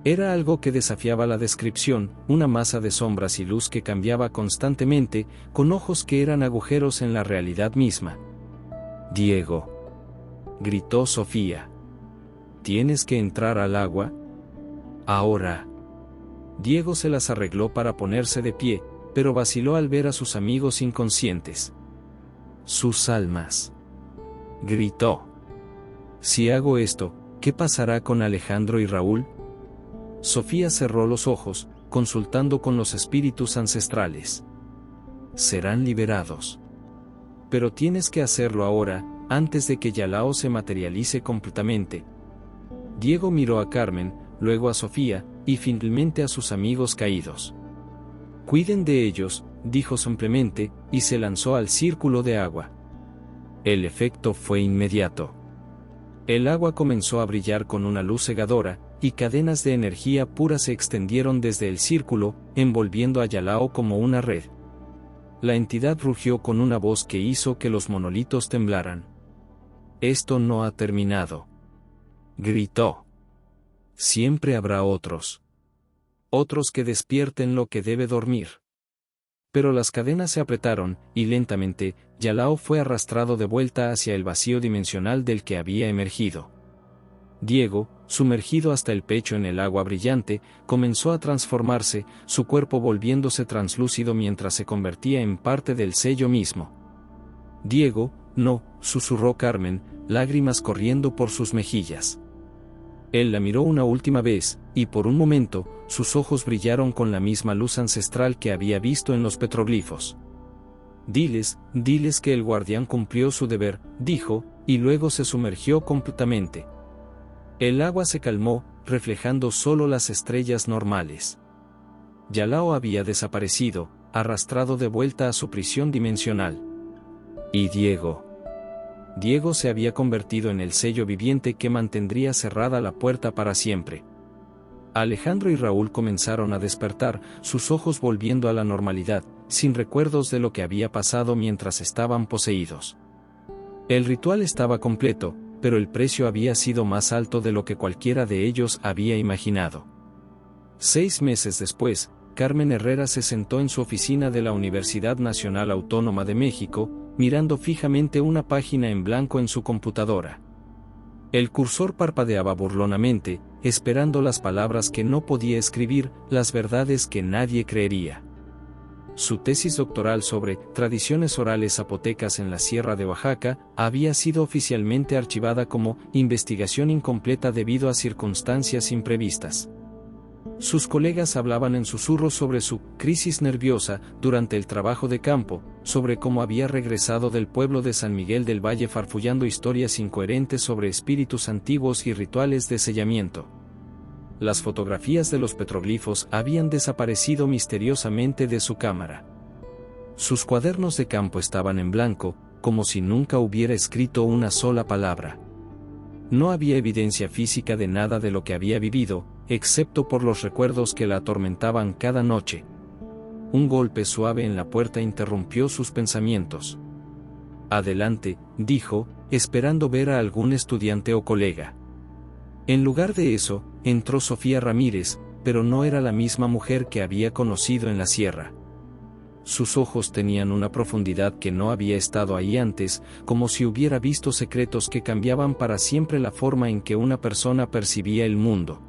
Era algo que desafiaba la descripción, una masa de sombras y luz que cambiaba constantemente, con ojos que eran agujeros en la realidad misma. «Diego», gritó Sofía. «¿Tienes que entrar al agua? Ahora». Diego se las arregló para ponerse de pie, pero vaciló al ver a sus amigos inconscientes. «Sus almas», gritó. «Si hago esto, ¿qué pasará con Alejandro y Raúl?». Sofía cerró los ojos, consultando con los espíritus ancestrales. «Serán liberados. Pero tienes que hacerlo ahora, antes de que Yalao se materialice completamente». Diego miró a Carmen, luego a Sofía, y finalmente a sus amigos caídos. «Cuiden de ellos», dijo simplemente, y se lanzó al círculo de agua. El efecto fue inmediato. El agua comenzó a brillar con una luz cegadora, y cadenas de energía pura se extendieron desde el círculo, envolviendo a Yalao como una red. La entidad rugió con una voz que hizo que los monolitos temblaran. «Esto no ha terminado», gritó. «Siempre habrá otros. Otros que despierten lo que debe dormir». Pero las cadenas se apretaron, y lentamente, Yalao fue arrastrado de vuelta hacia el vacío dimensional del que había emergido. Diego, sumergido hasta el pecho en el agua brillante, comenzó a transformarse, su cuerpo volviéndose translúcido mientras se convertía en parte del sello mismo. «Diego, no», susurró Carmen, lágrimas corriendo por sus mejillas. Él la miró una última vez, y por un momento, sus ojos brillaron con la misma luz ancestral que había visto en los petroglifos. Diles que el guardián cumplió su deber, dijo, y luego se sumergió completamente. El agua se calmó, reflejando solo las estrellas normales. Yalao había desaparecido, arrastrado de vuelta a su prisión dimensional. ¿Y Diego? Diego se había convertido en el sello viviente que mantendría cerrada la puerta para siempre. Alejandro y Raúl comenzaron a despertar, sus ojos volviendo a la normalidad, sin recuerdos de lo que había pasado mientras estaban poseídos. El ritual estaba completo, pero el precio había sido más alto de lo que cualquiera de ellos había imaginado. 6 meses después, Carmen Herrera se sentó en su oficina de la Universidad Nacional Autónoma de México, mirando fijamente una página en blanco en su computadora. El cursor parpadeaba burlonamente, esperando las palabras que no podía escribir, las verdades que nadie creería. Su tesis doctoral sobre tradiciones orales zapotecas en la Sierra de Oaxaca había sido oficialmente archivada como investigación incompleta debido a circunstancias imprevistas. Sus colegas hablaban en susurros sobre su crisis nerviosa durante el trabajo de campo, sobre cómo había regresado del pueblo de San Miguel del Valle farfullando historias incoherentes sobre espíritus antiguos y rituales de sellamiento. Las fotografías de los petroglifos habían desaparecido misteriosamente de su cámara. Sus cuadernos de campo estaban en blanco, como si nunca hubiera escrito una sola palabra. No había evidencia física de nada de lo que había vivido, excepto por los recuerdos que la atormentaban cada noche. Un golpe suave en la puerta interrumpió sus pensamientos. «Adelante», dijo, esperando ver a algún estudiante o colega. En lugar de eso, entró Sofía Ramírez, pero no era la misma mujer que había conocido en la sierra. Sus ojos tenían una profundidad que no había estado ahí antes, como si hubiera visto secretos que cambiaban para siempre la forma en que una persona percibía el mundo.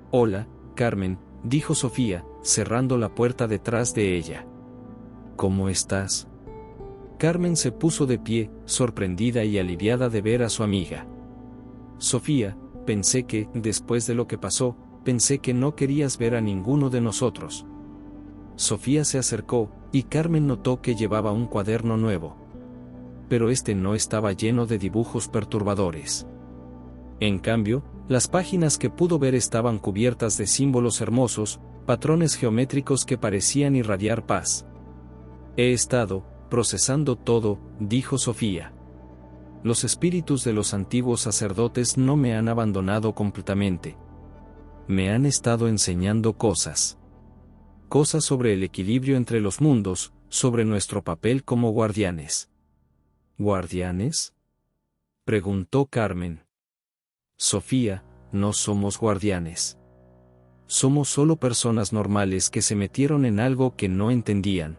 «Hola, Carmen», dijo Sofía, cerrando la puerta detrás de ella. «¿Cómo estás?» Carmen se puso de pie, sorprendida y aliviada de ver a su amiga. «Sofía, pensé que, después de lo que pasó, pensé que no querías ver a ninguno de nosotros». Sofía se acercó, y Carmen notó que llevaba un cuaderno nuevo. Pero este no estaba lleno de dibujos perturbadores. En cambio, las páginas que pudo ver estaban cubiertas de símbolos hermosos, patrones geométricos que parecían irradiar paz. «He estado procesando todo», dijo Sofía. «Los espíritus de los antiguos sacerdotes no me han abandonado completamente. Me han estado enseñando cosas. Cosas sobre el equilibrio entre los mundos, sobre nuestro papel como guardianes». «¿Guardianes?», preguntó Carmen. «Sofía, no somos guardianes. Somos solo personas normales que se metieron en algo que no entendían».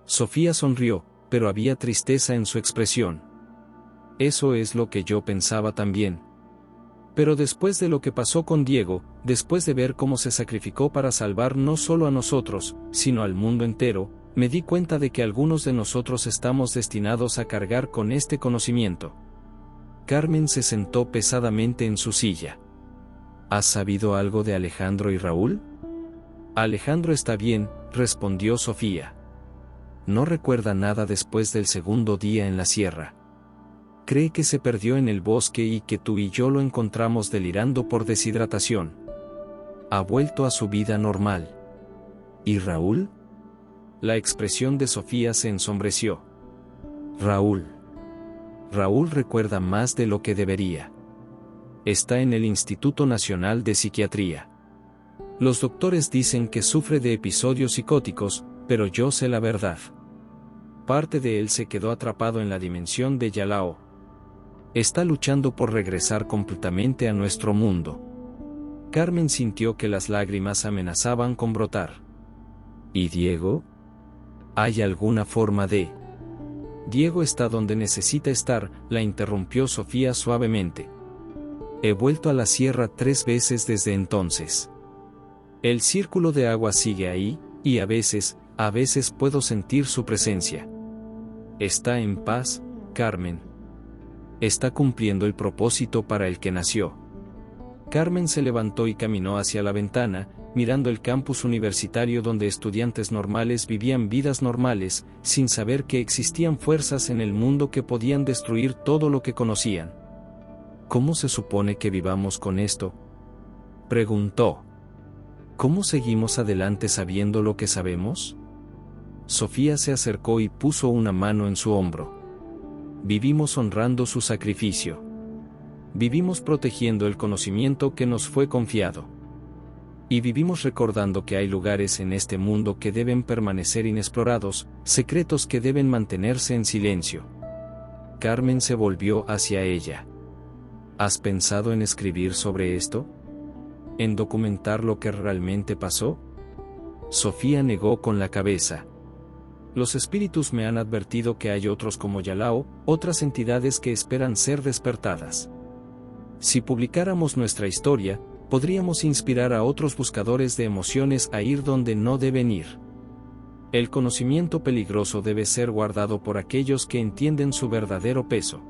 Sofía sonrió, pero había tristeza en su expresión. «Eso es lo que yo pensaba también. Pero después de lo que pasó con Diego, después de ver cómo se sacrificó para salvar no solo a nosotros, sino al mundo entero, me di cuenta de que algunos de nosotros estamos destinados a cargar con este conocimiento». Carmen se sentó pesadamente en su silla. «¿Has sabido algo de Alejandro y Raúl?» «Alejandro está bien», respondió Sofía. «No recuerda nada después del segundo día en la sierra. Cree que se perdió en el bosque y que tú y yo lo encontramos delirando por deshidratación. Ha vuelto a su vida normal». «¿Y Raúl?». La expresión de Sofía se ensombreció. Raúl recuerda más de lo que debería. Está en el Instituto Nacional de Psiquiatría. Los doctores dicen que sufre de episodios psicóticos, pero yo sé la verdad. Parte de él se quedó atrapado en la dimensión de Yalao. Está luchando por regresar completamente a nuestro mundo». Carmen sintió que las lágrimas amenazaban con brotar. «¿Y Diego? ¿Hay alguna forma de...?» «Diego está donde necesita estar», la interrumpió Sofía suavemente. «He vuelto a la sierra 3 veces desde entonces. El círculo de agua sigue ahí, y a veces puedo sentir su presencia. Está en paz, Carmen. Está cumpliendo el propósito para el que nació». Carmen se levantó y caminó hacia la ventana, mirando el campus universitario donde estudiantes normales vivían vidas normales, sin saber que existían fuerzas en el mundo que podían destruir todo lo que conocían. ¿Cómo se supone que vivamos con esto?, preguntó. ¿Cómo seguimos adelante sabiendo lo que sabemos? Sofía se acercó y puso una mano en su hombro. Vivimos honrando su sacrificio. Vivimos protegiendo el conocimiento que nos fue confiado. Y vivimos recordando que hay lugares en este mundo que deben permanecer inexplorados, secretos que deben mantenerse en silencio. Carmen se volvió hacia ella. ¿Has pensado en escribir sobre esto? ¿En documentar lo que realmente pasó? Sofía negó con la cabeza. Los espíritus me han advertido que hay otros como Yalao, otras entidades que esperan ser despertadas. Si publicáramos nuestra historia, podríamos inspirar a otros buscadores de emociones a ir donde no deben ir. El conocimiento peligroso debe ser guardado por aquellos que entienden su verdadero peso.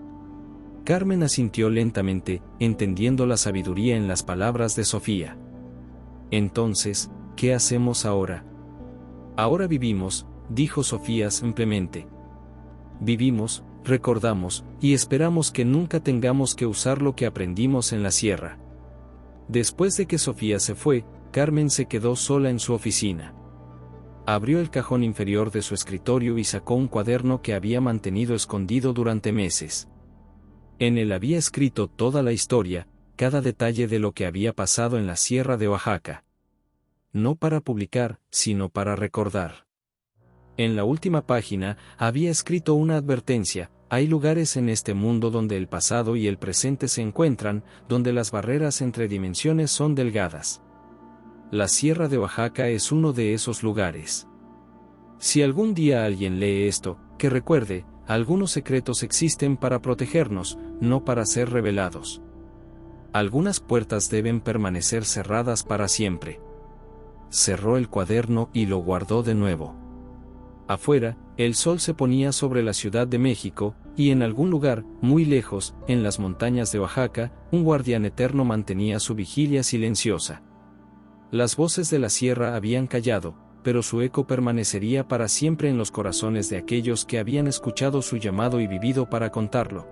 Carmen asintió lentamente, entendiendo la sabiduría en las palabras de Sofía. Entonces, ¿qué hacemos ahora? Ahora vivimos, dijo Sofía simplemente. Vivimos, recordamos, y esperamos que nunca tengamos que usar lo que aprendimos en la sierra. Después de que Sofía se fue, Carmen se quedó sola en su oficina. Abrió el cajón inferior de su escritorio y sacó un cuaderno que había mantenido escondido durante meses. En él había escrito toda la historia, cada detalle de lo que había pasado en la sierra de Oaxaca. No para publicar, sino para recordar. En la última página, había escrito una advertencia: hay lugares en este mundo donde el pasado y el presente se encuentran, donde las barreras entre dimensiones son delgadas. La sierra de Oaxaca es uno de esos lugares. Si algún día alguien lee esto, que recuerde, algunos secretos existen para protegernos, no para ser revelados. Algunas puertas deben permanecer cerradas para siempre. Cerró el cuaderno y lo guardó de nuevo. Afuera, el sol se ponía sobre la Ciudad de México, y en algún lugar, muy lejos, en las montañas de Oaxaca, un guardián eterno mantenía su vigilia silenciosa. Las voces de la sierra habían callado, pero su eco permanecería para siempre en los corazones de aquellos que habían escuchado su llamado y vivido para contarlo.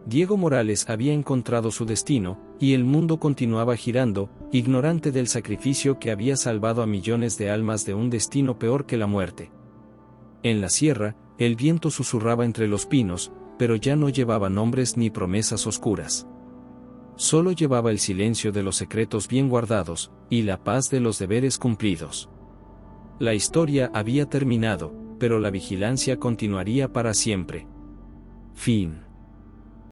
Diego Morales había encontrado su destino, y el mundo continuaba girando, ignorante del sacrificio que había salvado a millones de almas de un destino peor que la muerte. En la sierra, el viento susurraba entre los pinos, pero ya no llevaba nombres ni promesas oscuras. Solo llevaba el silencio de los secretos bien guardados, y la paz de los deberes cumplidos. La historia había terminado, pero la vigilancia continuaría para siempre. Fin.